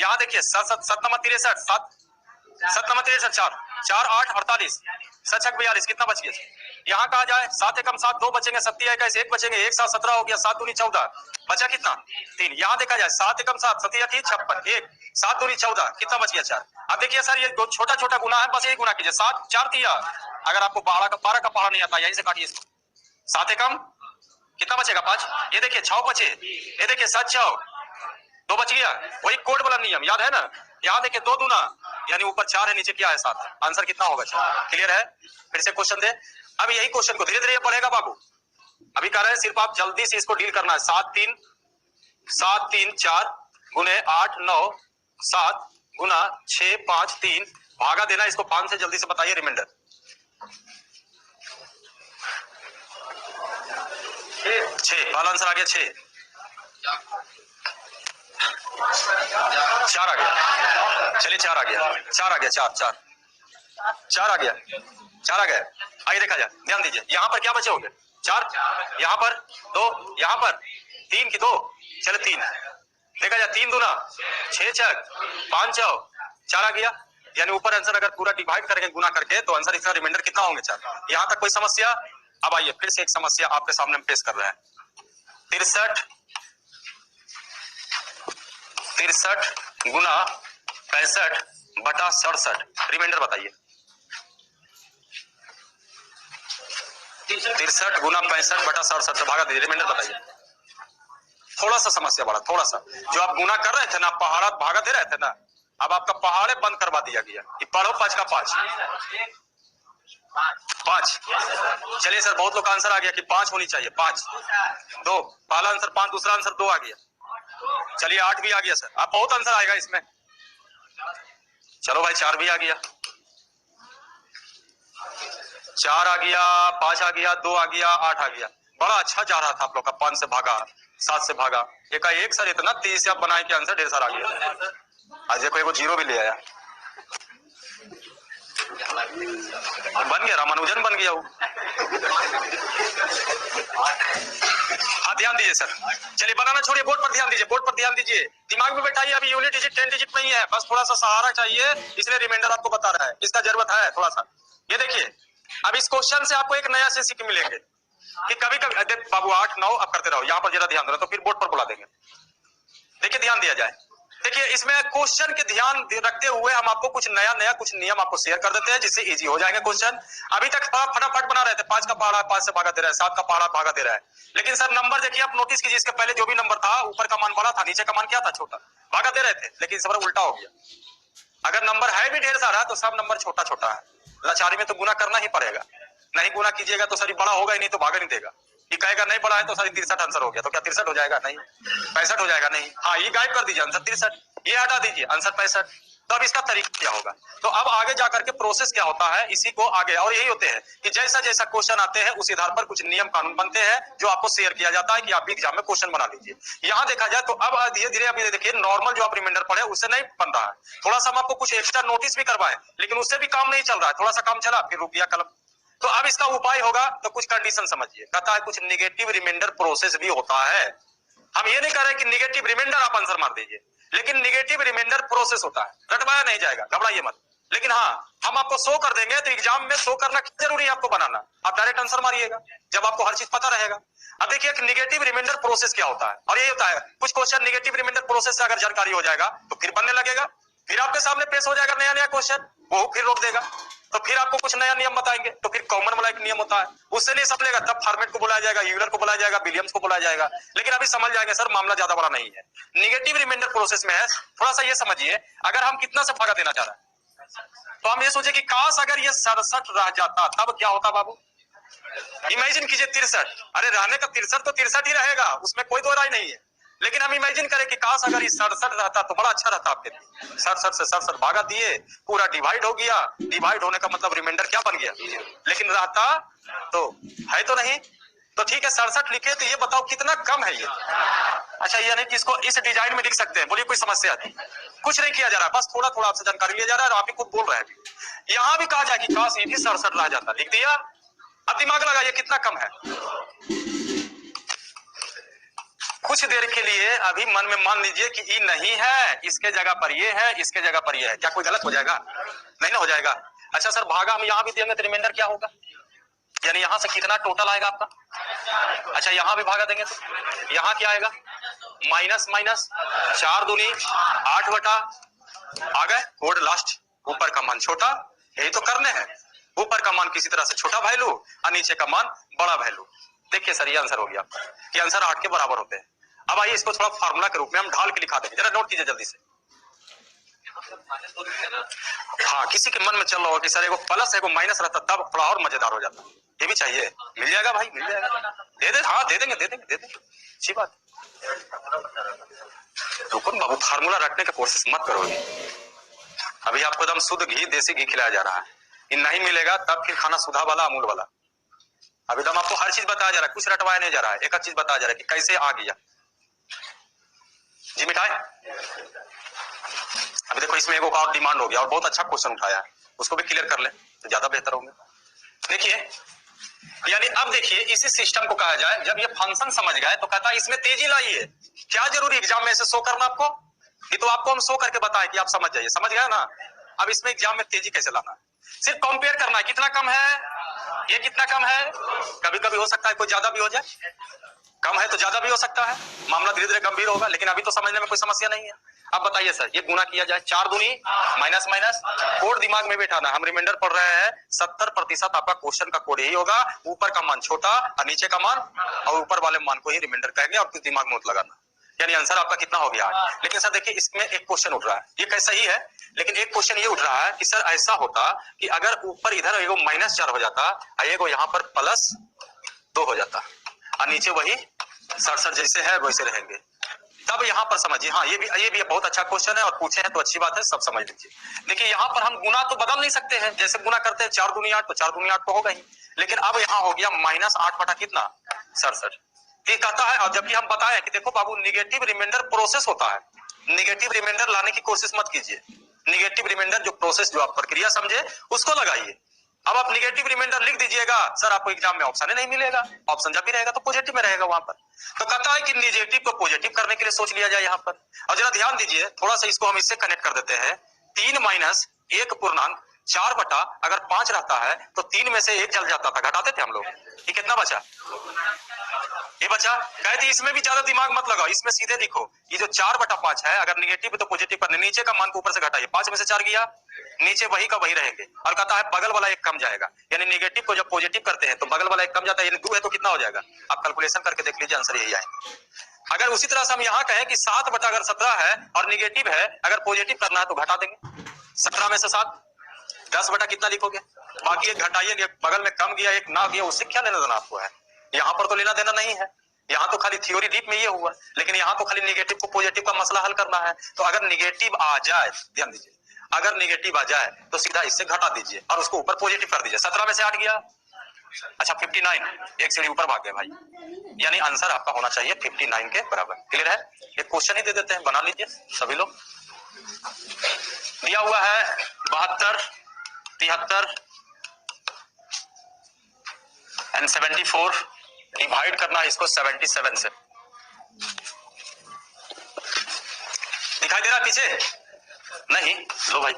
यहाँ देखिए 7 7 7 9 63, 7 7 9 63, 4 4 8 48, 7 6 42, कितना बच गया? यहाँ कहा जाए 7 1 7 2 बचेंगे, 7 21 1 बचेंगे, 1 7 17 हो गया, 7 दूनी 14, बचा कितना 3। यहाँ देखा जाए 7 1 7 7 3 56, 1 7 दूनी 14, कितना बच गया 4। अब देखिए सर ये छोटा छोटा गुना है, बस यही गुना कीजिए, 7 4 3। अगर आपको 12 का पहाड़ा नहीं आता यहीं से काटिए इसको, 7 एकम कितना बचेगा 5, ये देखिए 6 बचे, ये देखिए 7 6 2 बच गया। वही कोड वाला नियम याद है ना, यहाँ देखिए 2 दूना यानी ऊपर 4 है नीचे क्या है 7, आंसर कितना होगा 4। क्लियर है? फिर से क्वेश्चन दे। अब यही क्वेश्चन को धीरे धीरे पढ़ेगा बाबू, अभी कह रहे हैं सिर्फ आप जल्दी से इसको डील करना है। 7 3 4 गुने 8 9 7 गुना 6 5 3, भागा देना इसको 5 से, जल्दी से बताइए रिमाइंडर। 6, पहला आंसर आ गया 6, 4 आ गया। चलिए 4 आ गया, 4 आ गया, 4 आ गया, 4 आ गया। आइए देखा जाए, ध्यान दीजिए यहाँ पर क्या बचे होंगे 4, यहाँ पर 2, यहाँ पर 3 की 2, चले 3 देखा जाए 3 दूना 6 6 5 6 4 आ गया। यानी ऊपर आंसर अगर पूरा डिवाइड करेंगे गुना करके तो आंसर इसका रिमाइंडर कितना होंगे 4। यहाँ तक कोई समस्या? अब आइए फिर से एक समस्या आपके सामने पेश कर रहे हैं। 63 गुना 65 बटा 67, रिमाइंडर बताइए। 63 गुना 65 बटा 67 से भागा दीजिए, रिमाइंडर बताइए। थोड़ा सा समस्या बड़ा, थोड़ा सा जो आप गुना कर रहे थे ना, पहाड़ा भागा दे रहे थे ना, अब आपका पहाड़े बंद करवा दिया गया कि पढ़ो 5 का 5 5। चलिए सर बहुत लोग का आंसर आ गया कि 5 होनी चाहिए, 5 2, पहला आंसर 5, दूसरा आंसर 2 आ गया। चलिए 8 भी आ गया सर, अब बहुत आंसर आएगा इसमें। चलो भाई 4 भी आ गया, 4 आ गया, 5 आ गया, 2 आ गया, 8 आ गया। बड़ा अच्छा जा रहा था आप लोग का, 5 से भागा 7 से भागा, एक सर इतना 30 आप बनाए के आंसर ढेर सारा आ गया। आज देखो एगो 0 भी ले आया, बन गया रामानुजन बन गया वो। हाँ ध्यान दीजिए सर, चलिए बनाना छोड़िए, बोर्ड पर ध्यान दीजिए, बोर्ड पर ध्यान दीजिए, दिमाग में बैठाइए। अभी यूनिट डिजिट 10 डिजिट में ही है, बस थोड़ा सा सहारा चाहिए, इसलिए रिमाइंडर आपको बता रहा है, इसका जरूरत है थोड़ा सा। ये देखिए अब इस क्वेश्चन से आपको एक नया से सीख मिलेंगे कि कभी कभी बाबू 8 9 अब करते रहो, यहाँ पर जरा ध्यान दो तो फिर बोर्ड पर बुला देंगे। देखिए ध्यान दिया जाए, देखिए इसमें क्वेश्चन के ध्यान रखते हुए हम आपको कुछ नया कुछ नियम आपको शेयर कर देते हैं जिससे इजी हो जाएंगे क्वेश्चन। अभी तक फटाफट बना रहे थे, 5 का पहाड़ा 5 से भागा दे रहा है, 7 का पहाड़ा भागा दे रहा है, लेकिन सर नंबर देखिए आप नोटिस कीजिए, इसके पहले जो भी नंबर था ऊपर का मान बड़ा था, नीचे का मान क्या था, छोटा, भागा दे रहे थे, लेकिन इस बार उल्टा हो गया। अगर नंबर है भी ढेर सारा तो सब नंबर छोटा छोटा है, लाचारी में तो गुना करना ही पड़ेगा, नहीं गुना कीजिएगा तो सर बड़ा होगा ही नहीं, तो भागा नहीं देगा। ये कहेगा नहीं बड़ा है तो सर 63 आंसर हो गया, तो क्या 63 हो जाएगा, नहीं 65 हो जाएगा, नहीं, हाँ ये गायब कर दीजिए आंसर 63, ये हटा दीजिए आंसर 65। तो अब इसका तरीका क्या होगा, तो अब आगे जाकर के प्रोसेस क्या होता है, इसी को आगे और यही होते हैं कि जैसा जैसा क्वेश्चन आते हैं उस आधार पर कुछ नियम कानून बनते हैं जो आपको शेयर किया जाता है कि आप भी एग्जाम में क्वेश्चन बना लीजिए। यहाँ देखा जाए तो अब धीरे धीरे अभी देखिए नॉर्मल जो आप रिमाइंडर पढ़े उससे नहीं बन रहा है, थोड़ा सा हम आपको कुछ एक्स्ट्रा नोटिस भी करवाए लेकिन उससे भी काम नहीं चल रहा है, थोड़ा सा काम चला फिर रुक गया कलम। तो अब इसका उपाय होगा, तो कुछ कंडीशन समझिए, कहता है कुछ निगेटिव रिमाइंडर प्रोसेस भी होता है। हम ये नहीं कह रहे कि निगेटिव रिमाइंडर आप आंसर मार दीजिए, लेकिन निगेटिव रिमाइंडर प्रोसेस होता है, रटवाया नहीं जाएगा, घबराइए मत, लेकिन हाँ हम आपको शो कर देंगे, तो एग्जाम में शो करना जरूरी है आपको बनाना, आप डायरेक्ट आंसर मारिएगा जब आपको हर चीज पता रहेगा। अब देखिए कि निगेटिव रिमाइंडर प्रोसेस क्या होता है, और यही होता है कुछ क्वेश्चन निगेटिव रिमाइंडर प्रोसेस से अगर जानकारी हो जाएगा तो फिर बनने लगेगा, फिर आपके सामने पेश हो जाएगा नया नया क्वेश्चन, वो फिर रोक देगा, तो फिर आपको कुछ नया नियम बताएंगे, तो फिर कॉमन वाला एक नियम होता है, उससे नहीं संभलेगा, तब फॉर्मेट को बुलाया जाएगा, यूलर को बुलाया जाएगा, विलियम्स को बुलाया जाएगा, लेकिन अभी समझ जाएंगे सर मामला ज्यादा बड़ा नहीं है। निगेटिव रिमाइंडर प्रोसेस में है, थोड़ा सा ये समझिए, अगर हम कितना से भागा देना चाह रहे हैं तो हम ये सोचे कि काश अगर ये 67 रह जाता तब क्या होता बाबू, इमेजिन कीजिए 63, अरे रहने का 63 तो 63 ही रहेगा, उसमें कोई दो राय नहीं है, लेकिन हम इमेजिन करें कि काश अगर ये 67 रहता तो बड़ा अच्छा रहता आपके लिए। 67 से 67 भागा दिए, पूरा डिवाइड हो गया, डिवाइड होने का मतलब रिमाइंडर क्या बन गया, लेकिन रहता तो है तो नहीं, तो ठीक है 67 लिखे, तो ये बताओ कितना कम है ये। अच्छा ये नहीं कि इसको इस डिजाइन में लिख सकते हैं, बोलिए कोई समस्या नहीं, कुछ नहीं किया जा रहा, बस थोड़ा थोड़ा आपसे जानकारी लिया जा रहा है और आप ही खुद बोल रहे हैं। यहाँ भी कहा जाए कि काश ये भी 67 रह जाता, लिख दिया, अब दिमाग लगाइए कितना कम है। कुछ देर के लिए अभी मन में मान लीजिए कि ये नहीं है, इसके जगह पर ये है, इसके जगह पर ये है, क्या कोई गलत हो जाएगा, नहीं ना हो जाएगा। अच्छा सर भागा हम यहाँ भी देंगे तो रिमाइंडर क्या होगा, यानी यहाँ से कितना टोटल आएगा आपका, अच्छा यहाँ भी भागा देंगे तो यहाँ क्या आएगा, माइनस माइनस 4 दूनी 8 बटा, आ गए कोड लास्ट, ऊपर का मान छोटा, यही तो करने हैं, ऊपर का मान किसी तरह से छोटा वैल्यू और नीचे का मान बड़ा वैल्यू। देखिए सर ये आंसर हो गया आपका कि आंसर 8 के बराबर होते हैं। अब आइए इसको थोड़ा फार्मूला के रूप में हम ढाल के लिखा देंगे, जरा नोट कीजिए जल्दी से। हाँ किसी के मन में चल रहा हो कि सर एगो प्लस एगो माइनस रहता तब थोड़ा और मजेदार हो जाता, ये भी चाहिए, मिल जाएगा भाई मिल जाएगा, दे दे, हाँ दे देंगे अच्छी बात। रुको बाबू फार्मूला रखने का कोशिश मत करो, अभी आपको एकदम शुद्ध घी देसी घी खिलाया जा रहा है, ये नहीं मिलेगा तब फिर खाना सुधा वाला अमूल वाला। अभी एकदम आपको हर चीज बताया जा रहा है, कुछ रटवाया नहीं जा रहा है, एक चीज बताया जा रहा है कि कैसे आ गया जी मिठाई। अभी देखो इसमें एक और डिमांड हो गया और बहुत अच्छा क्वेश्चन उठाया है, उसको भी क्लियर कर ले तो ज्यादा बेहतर होंगे। देखिए यानी अब देखिए इसी सिस्टम को कहा जाए, जब ये फंक्शन समझ गए तो कहता है इसमें तेजी लाइए, क्या जरूरी एग्जाम में ऐसे शो करना आपको, ये तो आपको हम शो करके बताए कि आप समझ जाइए, समझ गए ना। अब इसमें एग्जाम में तेजी कैसे लाना है, सिर्फ कंपेयर करना है कितना कम है, ये कितना कम है, कभी कभी हो सकता है कोई ज्यादा भी हो जाए, कम है तो ज्यादा भी हो सकता है, मामला धीरे धीरे गंभीर होगा, लेकिन अभी तो समझने में कोई समस्या नहीं है। अब बताइए सर ये गुना किया जाए, 4 दूनी माइनस माइनस, कोड दिमाग में बैठाना, हम रिमाइंडर पढ़ रहे हैं, 70% आपका क्वेश्चन का कोड यही होगा, ऊपर का मान छोटा और नीचे का मान और ऊपर वाले मान को ही रिमाइंडर कहेंगे और कुछ दिमाग में मत लगाना, यानी आंसर आपका कितना हो गया 8। लेकिन सर देखिए इसमें एक क्वेश्चन उठ रहा है, ये कैसा ही है, लेकिन एक क्वेश्चन ये उठ रहा है कि सर ऐसा होता कि अगर ऊपर इधर एगो -4 हो जाता और एगो यहाँ पर +2 हो जाता और नीचे वही 67 जैसे है वैसे रहेंगे, तब यहाँ पर समझिए। हाँ ये भी बहुत अच्छा क्वेश्चन है और पूछे हैं तो अच्छी बात है, सब समझ लीजिए। देखिए यहाँ पर हम गुना तो बदल नहीं सकते हैं, जैसे गुना करते हैं 4 दूनी 8 तो 4 दूनी 8 तो होगा ही, लेकिन अब यहाँ हो गया -8 बटा कितना 67, ये कहता है। और जबकि हम बताए कि देखो बाबू निगेटिव रिमाइंडर प्रोसेस होता है, निगेटिव रिमाइंडर लाने की कोशिश मत कीजिए, निगेटिव रिमाइंडर जो प्रोसेस जो आप प्रक्रिया समझे उसको लगाइए। अब आप निगेटिव रिमाइंडर लिख दीजिएगा, सर आपको एग्जाम में ऑप्शन ही नहीं मिलेगा, ऑप्शन जब भी रहेगा तो पॉजिटिव में रहेगा वहां पर, तो कहता है कि निगेटिव को पॉजिटिव करने के लिए सोच लिया जाए यहाँ पर। और जरा ध्यान दीजिए थोड़ा सा, इसको हम इससे कनेक्ट कर देते हैं, 3 माइनस 1.4 बटा अगर 5 रहता है तो 3 में से 1 चल जाता था, घटाते थे हम लोग, ये कितना बचा ये बचा, कहती इसमें भी ज्यादा दिमाग मत लगाओ, इसमें सीधे लिखो, ये जो 4/5 है अगर निगेटिव है तो पॉजिटिव करना, नीचे का मान को ऊपर से घटाइए, 5 में से 4 गया, नीचे वही का वही रहेंगे, और कहता है बगल वाला एक कम जाएगा, यानी निगेटिव को जब पॉजिटिव करते हैं तो बगल वाला एक कम जाता है, यानी 2 है तो कितना हो जाएगा, आप कैलकुलेशन करके देख लीजिए, आंसर यही आएगा। अगर उसी तरह से हम यहाँ कहें कि 7/17 है और निगेटिव है, अगर पॉजिटिव करना है तो घटा देंगे, 17 में से 7, 10 कितना लिखोगे, बाकी एक घटाइए, बगल में कम गया एक ना गया, उससे क्या लेना देना आपको है, यहाँ पर तो लेना देना नहीं है, यहाँ तो खाली थ्योरी डीप में ये हुआ, लेकिन यहाँ तो खाली निगेटिव को पॉजिटिव का मसला हल करना है। तो अगर निगेटिव आ जाए, ध्यान दीजिए, अगर निगेटिव आ जाए तो सीधा इससे घटा दीजिए और उसको ऊपर पॉजिटिव कर दीजिए, 17 में से 8 गया, अच्छा 59, एक सीढ़ी ऊपर भाग गए भाई, यानी आंसर आपका होना चाहिए 59 के बराबर। क्लियर है? एक क्वेश्चन ही दे देते हैं, बना लीजिए सभी लोग। दिया हुआ है 72, 73 एंड 74, डिवाइड करना है इसको 77 से। दिखाई दे रहा है पीछे? नहीं, लो भाई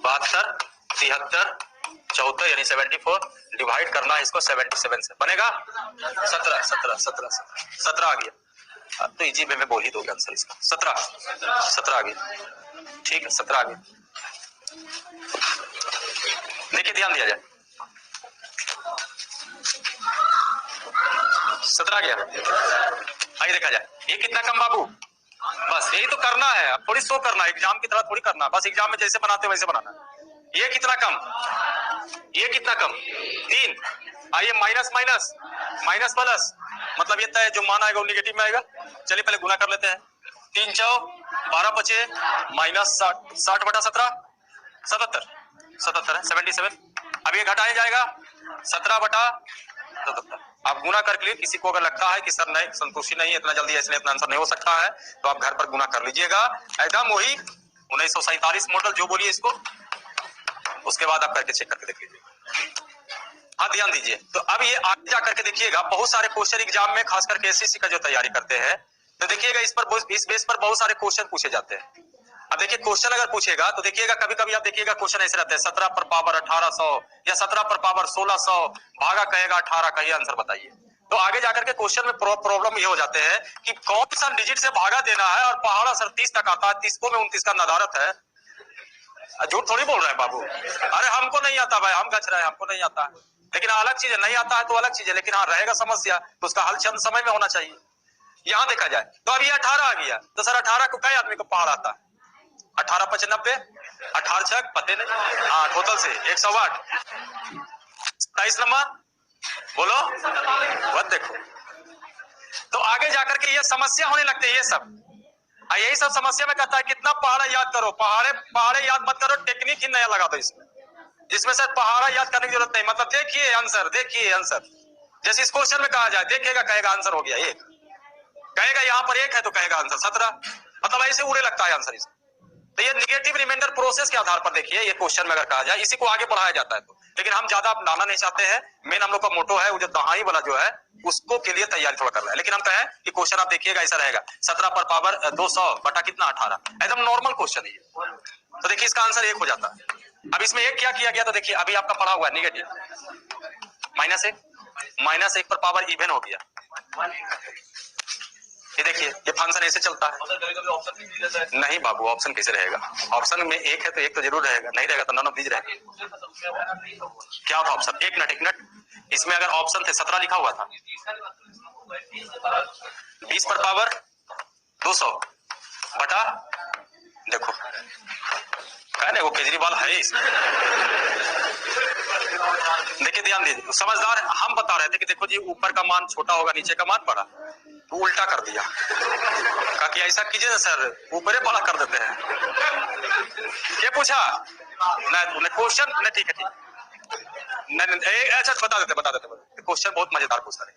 72, 73, 74 यानी 74, डिवाइड करना है इसको 77 से, बनेगा 17 आ गया, तो इजी वे में बोल ही दोगे आंसर इसका, 17 आ गया, ठीक है 17 आ गया। देखिए ध्यान दिया जाए, 17 आ गया, आइए देखा जाए, ये कितना कम बाबू, बस यही तो करना है, अब थोड़ी शो करना है, एग्जाम की तरह थोड़ी करना है, बस एग्जाम में जैसे बनाते वैसे बनाना है। ये कितना कम, ये कितना कम, 3, आइए माइनस माइनस माइनस प्लस, मतलब ये तय जो मान आएगा वो निगेटिव में आएगा। चलिए पहले गुना कर लेते हैं, 3 चौ 12 बचे माइनस 60, 60/17 77 है, 77। अब ये घटाया जाएगा 17/77। आप गुना करके लिए, किसी को अगर लगता है कि सर नहीं संतुष्टि नहीं है इतना जल्दी, इसलिए इतना आंसर नहीं हो सकता है, तो आप घर पर गुना कर लीजिएगा, एकदम वही 1947 मॉडल जो बोलिए इसको, उसके बाद आप करके चेक करके देख लीजिए। हाँ ध्यान दीजिए, तो अब ये आगे जा करके देखिएगा, बहुत सारे क्वेश्चन एग्जाम में खास करके एसएससी का जो तैयारी करते हैं, तो देखिएगा इस बेस पर बहुत सारे क्वेश्चन पूछे जाते हैं। अब देखिए क्वेश्चन अगर पूछेगा तो देखिएगा कभी कभी आप देखिएगा क्वेश्चन ऐसे रहते हैं, 17 पर पावर 1800 या 17 पर पावर 1600, भागा कहेगा 18 का, ये आंसर बताइए। तो आगे जाकर के क्वेश्चन में प्रॉब्लम ये हो जाते हैं कि कौन सा डिजिट से भागा देना है, और पहाड़ा सर 30 तक आता है, 30 को में 29 का नदारत है, झूठ थोड़ी बोल रहे हैं बाबू, अरे हमको नहीं आता भाई, हम गच रहे हैं, हमको नहीं आता, लेकिन अलग चीज है, नहीं आता है तो अलग चीज है, लेकिन हाँ रहेगा समस्या तो उसका हल चंद समय में होना चाहिए। यहाँ देखा जाए तो अभी 18 आ गया, तो सर 18 को कई आदमी को पहाड़ आता है, 18 × 95, 18 छक पते नहीं, हाँ टोटल से 108, 27 नंबर बोलो, वह देखो, तो आगे जाकर के ये समस्या होने लगती है, ये सब यही सब समस्या में कहता है कितना पहाड़ा याद करो, पहाड़े याद मत करो, टेक्निक ही नया लगा दो इसमें, जिसमें से पहाड़ा याद करने की जरूरत नहीं, मतलब देखिए आंसर, जैसे इस क्वेश्चन में कहा जाए, देखेगा कहेगा आंसर हो गया एक, कहेगा यहाँ पर 1 है तो कहेगा आंसर 17, मतलब ऐसे उड़े लगता है आंसर इसमें। तो ये निगेटिव रिमाइंडर प्रोसेस के आधार पर देखिए, ये क्वेश्चन में अगर कहा जाए, इसी को आगे बढ़ाया जाता है तो, लेकिन हम ज्यादा बनाना नहीं चाहते हैं, मेन हम लोग का मोटो है वो जो दहाई वाला जो है उसको के लिए तैयारी थोड़ा करना है, लेकिन हम कहें कि क्वेश्चन आप देखिएगा ऐसा रहेगा, 17 पर पावर 200 बटा कितना 18, एकदम नॉर्मल क्वेश्चन है, तो देखिए इसका आंसर 1 हो जाता है। अब इसमें एक क्या किया गया, तो देखिए अभी आपका पढ़ा हुआ है निगेटिव, -1 पर पावर इवन हो गया, ये देखिए ये फंक्शन ऐसे चलता है, नहीं बाबू ऑप्शन कैसे रहेगा, ऑप्शन में 1 है तो 1 तो जरूर रहेगा, नहीं रहेगा तो नन ऑफ दीज रहेगा। क्या था ऑप्शन, एक मिनट, इसमें अगर ऑप्शन थे 17 लिखा हुआ था, 20 पर पावर 200 बटा, देखो कहने वो केजरीवाल है इसमें, देखिए ध्यान दीजिए, समझदार हम बता रहे थे कि देखो जी ऊपर का मान छोटा होगा नीचे का मान बड़ा, तो उल्टा कर दिया, कहा कि ऐसा कीजिए ना सर, ऊपर बड़ा कर देते हैं, क्या पूछा नहीं क्वेश्चन, नहीं ठीक है नहीं, अच्छा बता देते क्वेश्चन बहुत मजेदार पूछता है,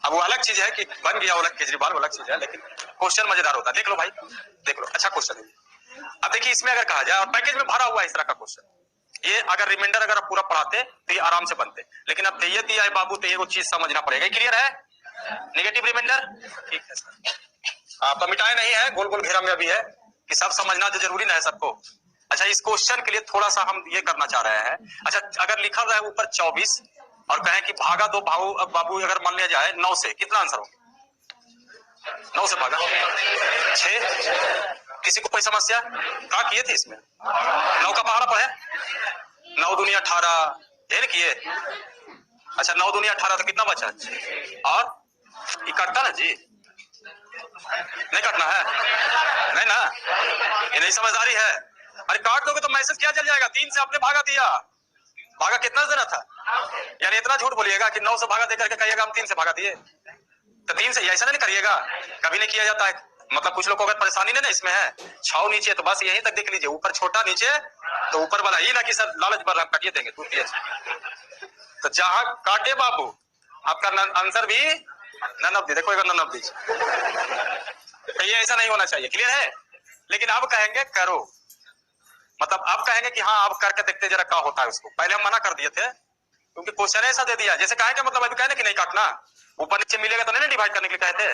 अब वो अलग चीज है कि बन गया अलग केजरीवाल अलग चीज है, लेकिन क्वेश्चन मजेदार होता है, देख लो भाई देख लो, अच्छा क्वेश्चन है। अब देखिए इसमें अगर कहा जाए और पैकेज में भरा हुआ है इस तरह का क्वेश्चन, ये अगर रिमाइंडर अगर आप पूरा पढ़ाते तो ये आराम से बनते, लेकिन अब ये दिया है बाबू तो ये वो चीज समझना पड़ेगा। क्लियर है? नेगेटिव रिमाइंडर ठीक है सर, आपका मिटाया नहीं है, गोल गोल घेरा में अभी है कि सब समझना जो जरूरी ना है सबको। अच्छा इस क्वेश्चन के लिए थोड़ा सा हम ये करना चाह रहे हैं, अच्छा अगर लिखा रहा है ऊपर 24 और कहें कि भागा दो बाबू अगर मान लिया जाए 9 से, कितना आंसर होगा? 9 से भागा 6। किसी को कोई समस्या क्या किए थे इसमें? 9 का पहाड़ा पढ़े, 9 दूनी 18 ये किए। अच्छा 9 दूनी 18 तो कितना बचा? और ये कटता ना जी, नहीं कटना है, नहीं ना, ये नहीं समझदारी है। अरे काट दोगे तो मैसेज क्या चल जाएगा? 3 से आपने भागा दिया, भागा कितना देना था? यानी इतना झूठ बोलिएगा कि 9 से भागा देकर के कहिएगा हम 3 से भागा दिए, तो 3 से ऐसा नहीं करिएगा, कभी नहीं किया जाता है। मतलब कुछ लोग को अगर परेशानी नहीं ना इसमें है, 6 नीचे तो बस यहीं तक देख लीजिए, ऊपर छोटा नीचे तो ऊपर वाला, ही ना कि सर लालच भर काटिए देंगे टूट दिए। तो जहां काटे बाबू आपका आंसर भी नन ऑफ दी, देखो नन ऑफ दी, ये ऐसा नहीं होना चाहिए, क्लियर है? लेकिन अब कहेंगे करो, मतलब अब कहेंगे कि हाँ अब करके देखते जरा क्या होता है उसको। पहले हम मना कर दिए थे क्योंकि क्वेश्चन ऐसा दे दिया, जैसे कहे मतलब अभी कहने कि नहीं काटना, ऊपर नीचे मिलेगा तो नहीं डिवाइड करने के लिए कहे थे।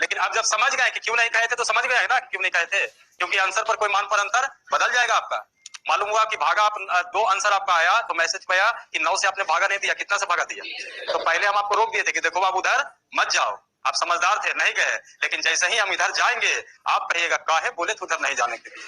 लेकिन अब जब समझ गए कि क्यों नहीं कहे थे तो समझ गए ना क्यों नहीं कहे थे, क्योंकि आंसर पर कोई मान पर अंतर बदल जाएगा आपका। मालूम हुआ कि भागा आप 2 आंसर आपका आया तो मैसेज पे आया कि 9 से आपने भागा नहीं दिया, कितना से भागा दिया? तो पहले हम आपको रोक दिए थे कि देखो आप उधर मत जाओ, आप समझदार थे नहीं गए, लेकिन जैसे ही हम इधर जाएंगे आप कहिएगा काहे बोले तो उधर नहीं जाने के लिए,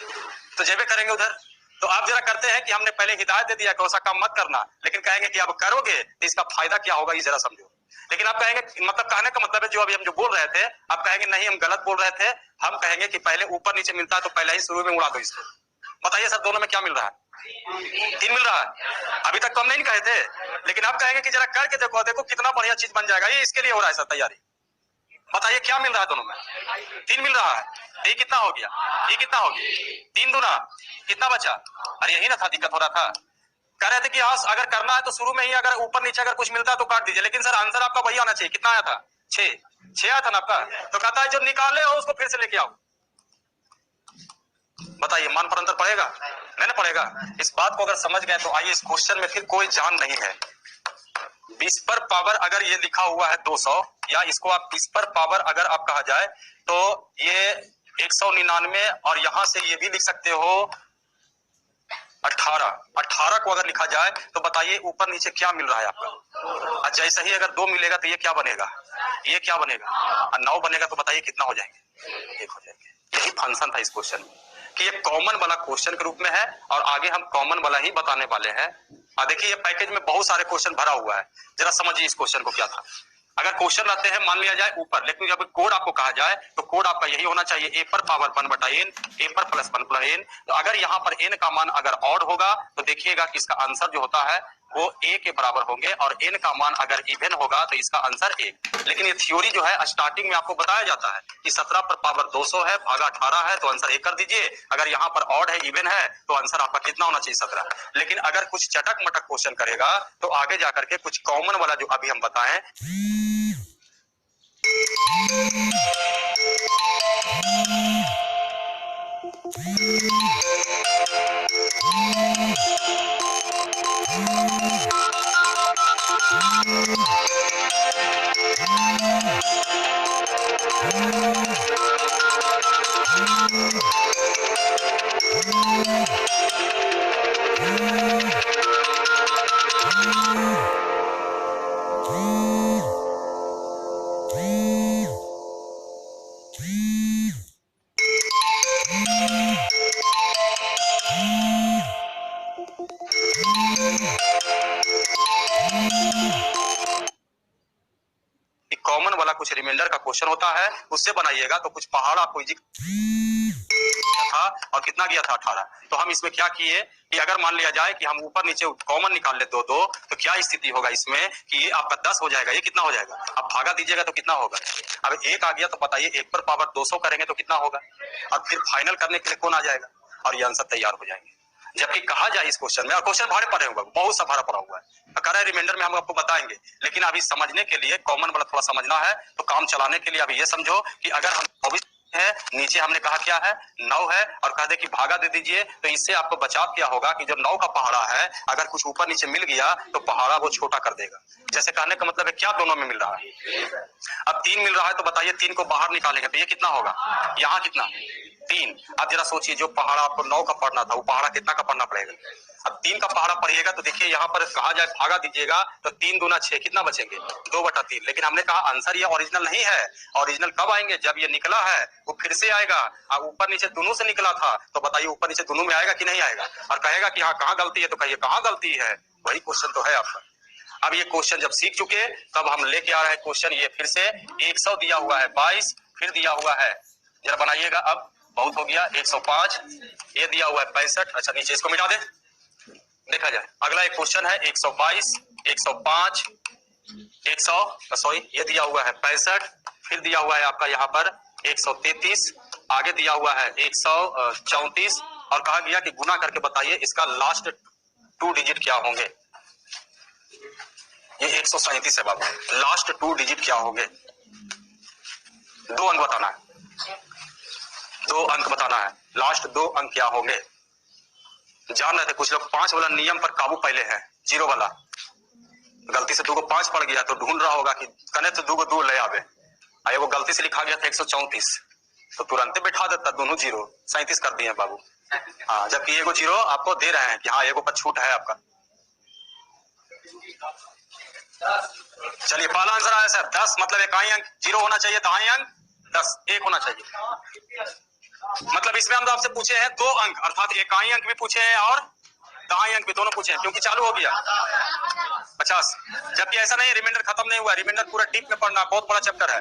तो जेबे करेंगे उधर। तो आप जरा करते हैं कि हमने पहले हिदायत दे दिया कि ऐसा काम मत करना, लेकिन कहेंगे कि अब करोगे तो इसका फायदा क्या होगा ये जरा समझो। लेकिन आप कहेंगे, मतलब कहने का मतलब है जो अभी हम जो बोल रहे थे, आप कहेंगे नहीं हम गलत बोल रहे थे, हम कहेंगे कि पहले ऊपर नीचे मिलता है तो पहले ही शुरू में उड़ा दो इसको। बताइए सर दोनों में क्या मिल रहा है? 3 मिल रहा है। अभी तक तो हम नहीं कहे थे, लेकिन आप कहेंगे कि जरा करके देखो, देखो कितना बढ़िया चीज बन जाएगा, ये इसके लिए हो रहा है सर तैयारी। बताइए क्या मिल रहा है दोनों में? 3 मिल रहा है। ये कितना हो गया? ये कितना हो गया? 3 दूना कितना बचा? अरे यही ना था दिक्कत हो रहा था, कह रहे थे कि हाँ अगर करना है तो शुरू में ही अगर ऊपर नीचे अगर कुछ मिलता है तो काट दीजिए, लेकिन सर आंसर आपका वही आना चाहिए। कितना आया था? 6 आया था ना आपका, तो कहता है जो निकाले हो उसको फिर से लेके आओ। बताइए मान पर अंतर पड़ेगा? नहीं ना पड़ेगा। इस बात को अगर समझ गए तो आइए, इस क्वेश्चन में फिर कोई जान नहीं है। 20 पर पावर अगर ये लिखा हुआ है 200, या इसको आप 20 पर पावर अगर आप कहा जाए तो ये 199, और यहां से ये भी लिख सकते हो 18 को अगर लिखा जाए तो बताइए ऊपर नीचे क्या मिल रहा है आपका? जैसे ही अगर 2 मिलेगा तो ये क्या बनेगा? ये क्या बनेगा? और 9 बनेगा तो बताइए कितना हो जाएंगे? 1 हो जाएंगे। यही फंक्शन था इस क्वेश्चन में कि ये कॉमन वाला क्वेश्चन के रूप में है, और आगे हम कॉमन वाला ही बताने वाले हैं। देखिए ये पैकेज में बहुत सारे क्वेश्चन भरा हुआ है, जरा समझिए इस क्वेश्चन को क्या था। अगर क्वेश्चन रहते हैं मान लिया जाए ऊपर, लेकिन जब कोड आपको कहा जाए तो कोड आपका यही होना चाहिए, ए पर पावर 1/n, ए पर प्लस 1/n। तो अगर यहाँ पर n का मान अगर ऑड होगा तो देखिएगा कि इसका आंसर जो होता है वो a के बराबर होंगे, और n का मान अगर इवन होगा तो इसका आंसर 1। लेकिन ये थ्योरी जो है स्टार्टिंग में आपको बताया जाता है कि 17 पर पावर 200 है, भागा 18 है, तो आंसर 1 कर दीजिए। अगर यहाँ पर ऑड है इवन है तो आंसर आपका कितना होना चाहिए? 17। लेकिन अगर कुछ चटक मटक क्वेश्चन करेगा तो आगे जाकर के कुछ कॉमन वाला जो अभी हम बताएं, कॉमन वाला कुछ रिमाइंडर का क्वेश्चन होता है, उससे बनाइएगा। तो कुछ पहाड़ आपको था और कितना गया था? 18। तो हम इसमें क्या किए कि अगर मान लिया जाए कि हम ऊपर नीचे कॉमन निकाल ले 2 2, तो क्या स्थिति होगा इसमें कि ये आपका 10 हो जाएगा। ये कितना हो जाएगा? अब भागा दीजिएगा तो कितना होगा? अब 1 आ गया तो बताइए 1 पर पावर 200 करेंगे तो कितना होगा? और फिर फाइनल करने के लिए कौन आ जाएगा? और ये आंसर तैयार हो जाएंगे। जबकि कहा जाए इस क्वेश्चन में, और क्वेश्चन भारे पड़े हुआ, बहुत सा भारा पड़ा हुआ है, कर रिमाइंडर में हम आपको बताएंगे, लेकिन अभी समझने के लिए कॉमन वाला थोड़ा समझना है। तो काम चलाने के लिए अभी ये समझो कि अगर हम 24 है, नीचे हमने कहा क्या है? 9 है, और कह दे कि भागा दे दीजिए, तो इससे आपको बचाव क्या होगा कि जो 9 का पहाड़ा है अगर कुछ ऊपर नीचे मिल गया तो पहाड़ा वो छोटा कर देगा। जैसे कहने का मतलब है क्या दोनों में मिल रहा है? अब 3 मिल रहा है तो बताइए 3 को बाहर निकालेंगे तो ये कितना होगा? यहाँ कितना? 3। अब जरा सोचिए जो पहाड़ा आपको 9 का पढ़ना था वो पहाड़ा कितना का पढ़ना पड़ेगा? अब 3 का पहाड़ा पढ़िएगा तो देखिए यहाँ पर कहा जाए भागा दीजिएगा तो 3 दूना 6 कितना बचेंगे 2/3। लेकिन हमने कहा आंसर ये ओरिजिनल नहीं है। ओरिजिनल कब आएंगे जब ये निकला है वो फिर से आएगा। अब ऊपर नीचे दोनों से निकला था तो बताइए ऊपर नीचे दोनों में आएगा कि नहीं आएगा। और कहेगा कि हाँ कहाँ गलती है तो कहिए कहाँ गलती है, वही क्वेश्चन तो है आपका। अब ये क्वेश्चन जब सीख चुके तब हम लेके आ रहे हैं क्वेश्चन ये फिर से 100 दिया हुआ है 22 फिर दिया हुआ है, जरा बनाइएगा। अब बहुत हो गया 105, ये दिया हुआ है 65। अच्छा नीचे इसको मिटा दे, देखा जाए। अगला एक क्वेश्चन है 122 105 ये दिया हुआ है 65, फिर दिया हुआ है आपका यहाँ पर 133, आगे दिया हुआ है 134 और कहा गया कि गुना करके बताइए इसका लास्ट 2 डिजिट क्या होंगे। ये 137 है बाबू, लास्ट 2 डिजिट क्या होंगे। 2 अंक बताना है, 2 अंक बताना है, लास्ट 2 अंक क्या होंगे। जान रहे थे कुछ लोग 5 वाला नियम पर काबू पहले है, 0 वाला गलती से 2 को 5 पड़ गया तो ढूंढ रहा होगा कि कने तो 2 को 2 ले आवे, वो गलती से लिखा गया था 134 तो तुरंत बैठा देता दोनों 0, 37 कर दिए बाबू। हाँ जबकि एगो 0 आपको दे रहे हैं कि हाँ एगो पर छूट है आपका। चलिए पहला आंसर आया सर 10, मतलब इकाई अंक 0 होना चाहिए, दहाई अंक 10 1 होना चाहिए। मतलब इसमें हम आपसे पूछे हैं 2 अंक अर्थात इकाई अंक भी पूछे हैं और दहाई अंक भी दोनों पूछे हैं क्योंकि चालू हो गया 50। जबकि ऐसा नहीं रिमाइंडर खत्म नहीं हुआ, रिमाइंडर पूरा डीप में पढ़ना, बहुत बड़ा चैप्टर है।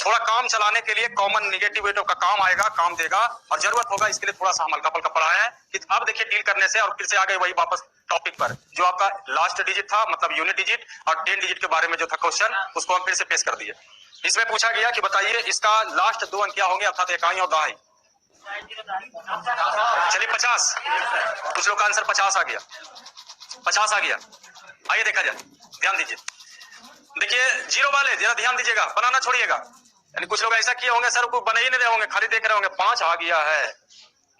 थोड़ा काम चलाने के लिए कॉमन निगेटिव का काम आएगा, काम देगा और जरूरत होगा इसके लिए थोड़ा सा हम हल्का फुल्का पढ़ा है कि अब देखिए डील करने से और फिर से आ गए वही वापस टॉपिक पर जो आपका लास्ट डिजिट था, मतलब यूनिट डिजिट और 10 डिजिट के बारे में जो था क्वेश्चन उसको हम फिर से पेश कर दिए। इसमें पूछा गया कि बताइए इसका लास्ट 2 अंक क्या होंगे अर्थात इकाई और दहाई। चलिए 50, कुछ लोग का आंसर 50 आ गया, 50 आ गया। आइए देखा जाए, ध्यान दीजिए। देखिए 0 वाले जरा ध्यान दीजिएगा, बनाना छोड़िएगा। यानी कुछ लोग ऐसा किए होंगे सर को बना ही नहीं रहे होंगे, खाली देख रहे होंगे 5 आ गया है,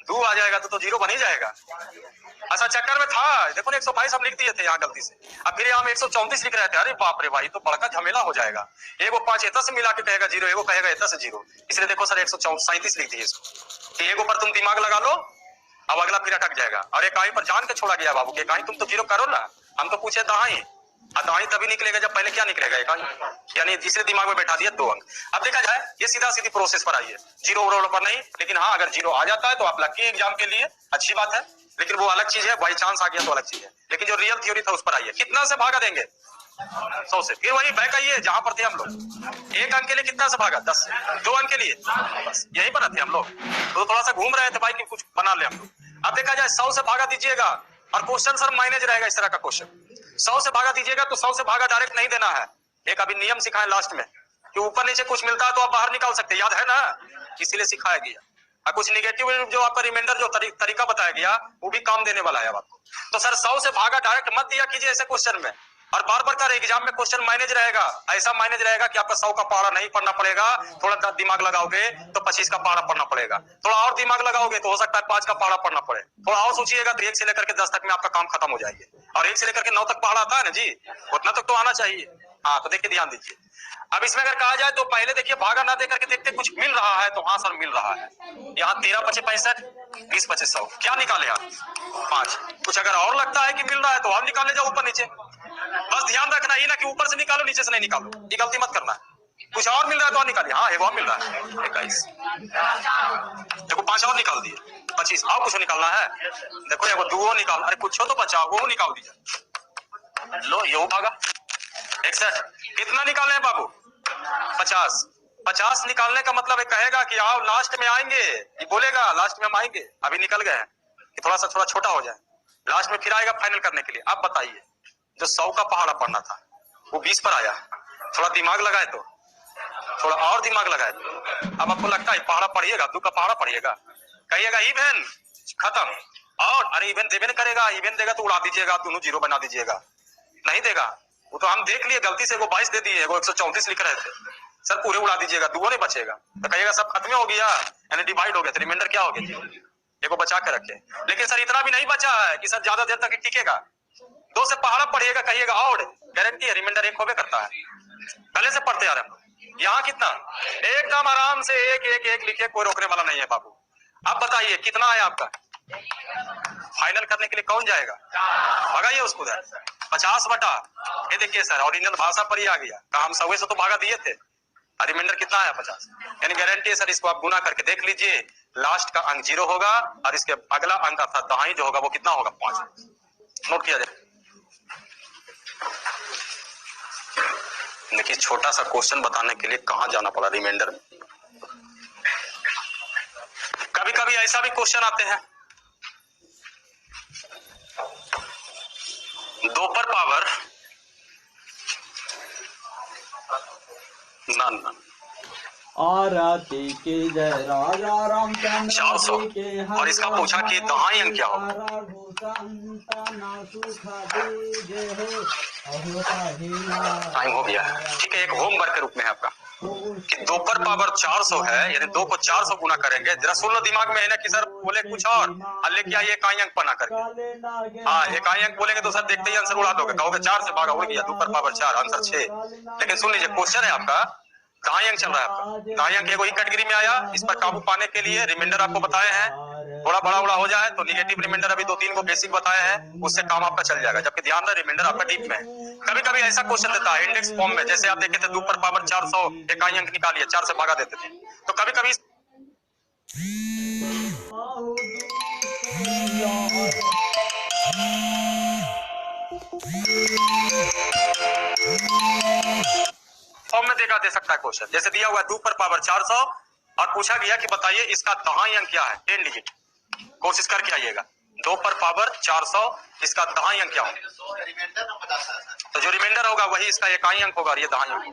2 आ जाएगा तो 0 बन ही जाएगा। अच्छा चक्कर में था देखो 122 हम लिख दिए थे यहाँ गलती से, अब फिर हम 134 लिख रहे थे। अरे बाप रे भाई तो बड़का झमेला हो जाएगा। एगो 5 एता से मिला के कहेगा 0, एगो कहेगा एता से 0, इसलिए देखो सर 137 लिख दिए इसको। एगो पर तुम दिमाग लगा लो, अब अगला फिर अटक जाएगा। और इकाई पर जान के छोड़ा गया बाबू, इकाई तुम तो 0 करो ना, हम तो पूछे दहाई, दहाई तभी निकलेगा जब पहले क्या निकलेगा इकाई, यानी तीसरे दिमाग में बैठा दिया 2 अंक। अब देखा जाए ये सीधा सीधी प्रोसेस पर आई है, 0 पर नहीं। लेकिन हाँ अगर 0 आ जाता है तो आप लकी एग्जाम के लिए अच्छी बात है, लेकिन वो अलग चीज है, बाई चांस आ गया तो अलग चीज है। लेकिन जो रियल थ्योरी था उस पर आई है। कितना से भागा देंगे 100 से, फिर वही बैक आइए जहां पर थे हम लोग। 1 अंक के लिए कितना से भागा 10, 2 अंक के लिए बस यही बना थे हम लोग, तो थोड़ा सा घूम रहे थे भाई कि कुछ बना ले हम लोग। अब देखा जाए 100 से भागा दीजिएगा और क्वेश्चन सर माइनेज रहेगा इस तरह का क्वेश्चन। 100 से भागा दीजिएगा तो 100 से भागा डायरेक्ट नहीं देना है, एक अभी नियम सिखाए लास्ट में कि ऊपर नीचे कुछ मिलता है तो आप बाहर निकाल सकते हैं, याद है ना, इसीलिए सिखाया गया। और कुछ निगेटिव जो आपका रिमाइंडर जो तरीका बताया गया वो भी काम देने वाला है आपको। तो सर 100 से भागा डायरेक्ट मत दिया कीजिए ऐसे क्वेश्चन में, और बार बार कर एग्जाम में क्वेश्चन माइनेज रहेगा, ऐसा माइनेज रहेगा कि आपका 100 का पहाड़ा नहीं पढ़ना पड़ेगा, थोड़ा दिमाग लगाओगे तो 25 का पहाड़ा पढ़ना पड़ेगा, थोड़ा और दिमाग लगाओगे तो हो सकता है 5 का पहाड़ा पढ़ना पड़े, थोड़ा और सोचिएगा तो 1 से लेकर के 10 तक में आपका काम खत्म हो जाएगी। और 1 से लेकर के 9 तक पहाड़ा आता है ना जी, उतना तक तो आना चाहिए। हाँ तो देखिए ध्यान दीजिए। अब इसमें अगर कहा जाए तो पहले देखिए भागा ना देकर के देखते कुछ मिल रहा है तो हाँ सर मिल रहा है। यहाँ 13 × 5 = 65, 20 × 25 = 100, क्या निकाले आप 5। कुछ अगर और लगता है कि मिल रहा है तो आप निकाले जाओ ऊपर नीचे, बस ध्यान रखना ही ना कि ऊपर से निकालो नीचे से नहीं निकालो, ये गलती मत करना। कुछ और मिल रहा है तो और निकालिए, हाँ एक और मिल रहा है 21, देखो 5 और निकाल दिए 25, और कुछ निकालना है देखो एगो 2 निकाल, अरे कुछ तो बचा वो निकाल दीजिए, लो ये भागा 61। कितना निकाले हैं बाबू 50, 50 निकालने का मतलब है कहेगा कि आओ लास्ट में आएंगे, ये बोलेगा लास्ट में हम आएंगे, अभी निकल गए हैं कि थोड़ा सा थोड़ा छोटा हो जाए, लास्ट में फिर आएगा फाइनल करने के लिए। अब बताइए जो 100 का पहाड़ा पढ़ना था वो 20 पर आया, थोड़ा दिमाग लगाए तो, थोड़ा और दिमाग लगाए तो अब आपको लगता है पहाड़ा पढ़िएगा 2 का पहाड़ा पढ़िएगा, कहिएगा इवन खत्म, और अरे इवन देवे नहीं करेगा, इवन देगा तो उड़ा दीजिएगा, दोनों 0 बना दीजिएगा, नहीं देगा वो तो हम देख लिए गलती से वो 22 दे दिए, वो 134 लिख रहे थे, सर पूरे उड़ा दीजिएगा, 2 नहीं बचेगा तो कहिएगा सब खत्म हो गया, यानी डिवाइड हो गया, तो रिमाइंडर क्या हो गया देखो बचा के रखे। लेकिन सर इतना भी नहीं बचा है कि सर ज्यादा देर तक टिकेगा, 2 से पहाड़ा पढ़िएगा कहिएगा और गारंटी है रिमाइंडर 1 होबे करता है, पहले से पढ़ते आ रहे हैं। यहाँ कितना एकदम आराम से 1 1 1 लिखे, कोई रोकने वाला नहीं है बाबू। अब बताइए कितना है आपका फाइनल करने के लिए कौन जाएगा? भगाइए उसको उधर। 50 बटा ये देखिए सर, ओरिजिनल भाषा पर ही आ गया। काम सवे से तो भागा दिए थे, रिमाइंडर कितना आया? 50। यानी गारंटी है सर, इसको आप गुना करके देख लीजिए, लास्ट का अंक 0 होगा और इसके अगला अंक अर्थात दहाई जो होगा वो कितना होगा? 5। नोट किया जाए। देखिए छोटा सा क्वेश्चन बताने के लिए कहां जाना पड़ा रिमाइंडर में। कभी कभी ऐसा भी क्वेश्चन आते हैं, 2 पर पावर ना आरती के जय राजा रामचंद्र 400 और इसका पूछा कि दहाई अंक क्या होगा? टाइम हो गया है, ठीक है। एक होमवर्क के रूप में है आपका कि 2 पर पावर 400 है, यानी 2 को 400 गुना करेंगे। जरा सुन लो दिमाग में है ना कि सर बोले कुछ और लेके आइए इकाई अंक बना करके। हाँ, इकाई अंक बोलेंगे तो सर देखते ही आंसर उड़ा दोगे, कहोगे 4 से भागा हो गया, 2 पर पावर 4 आंसर 6। लेकिन सुन लीजिए क्वेश्चन है आपका, दहाई अंक चल रहा है आपका। दहाई अंक एक कैटेगरी में आया, इस पर काबू पाने के लिए रिमाइंडर आपको बताए हैं। थोड़ा बड़ा हो जाए तो निगेटिव रिमाइंडर अभी 2-3 को बेसिक बताए हैं, उससे काम आपका चल जाएगा। जबकि ध्यान रहे रिमाइंडर आपका डीप में है। कभी कभी ऐसा क्वेश्चन देता है इंडेक्स फॉर्म में, जैसे आप देखे थे 2 पर पावर 400 इकाई अंक निकालिए, 4 से भागा देते थे। तो कभी कभी फॉर्म में दे सकता है क्वेश्चन। जैसे दिया हुआ 2 पर पावर 400 और पूछा गया कि बताइए इसका दहाई अंक क्या है, 10 डिजिट। कोशिश करके आइएगा, 2 पर पावर 400 इसका दहाई अंक क्या होगा? तो जो रिमाइंडर होगा वही इसका इकाई अंक होगा और ये दहाई अंक।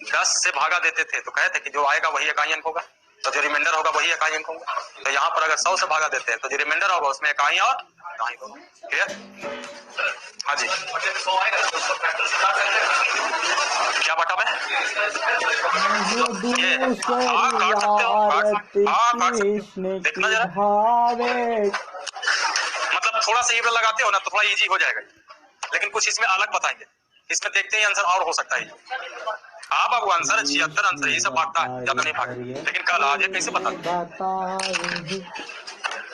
10 से भागा देते थे तो कहते कि जो आएगा वही इकाई अंक होगा, तो जो रिमाइंडर होगा वही इकाई अंक होगा। तो यहाँ पर अगर 100 से भागा देते हैं तो जो रिमाइंडर होगा उसमें इकाई और दहाई होगा। क्लियर? हाँ जी, क्या बटा में ये काट सकते हो, काट सकते हो। देखना जरा, मतलब थोड़ा सा ये लगाते हो ना तो थोड़ा इजी हो जाएगा, लेकिन कुछ इसमें अलग बताएंगे। इसमें देखते ही आंसर और हो सकता है। हाँ बाबू आंसर 76 आंसर यही सब भागता है, ज्यादा नहीं भागता। लेकिन कल आज कैसे बता,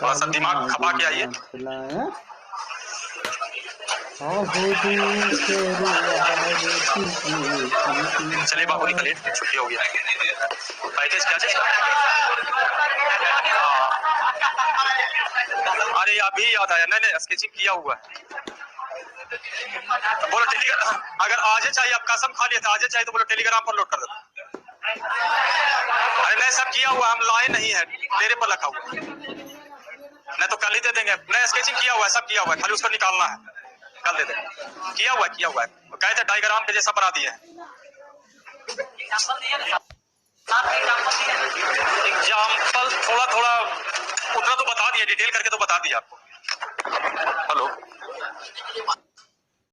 थोड़ा सा दिमाग खपा के आइए। चलिए बाबू निकलिए, छुट्टी हो गया। पैकेज क्या चाहिए? अरे अभी याद आया, नहीं स्केचिंग किया हुआ है। बोलो टेलीग्राम, अगर आज चाहिए, आप कसम खा लिए थे आज चाहिए तो बोलो टेलीग्राम पर लोड कर दो। अरे नहीं सब किया हुआ, हम लाए नहीं है, तेरे पर रखा हुआ, नहीं तो कल ही दे देंगे। नहीं स्केचिंग किया हुआ है, सब किया हुआ है, खाली उसको निकालना है, कल दे देंगे। किया हुआ है, कहे थे डायग्राम के जैसा बना दिए। एग्जाम्पल थोड़ा उतना तो बता दिया, डिटेल करके तो बता दिया आपको। हेलो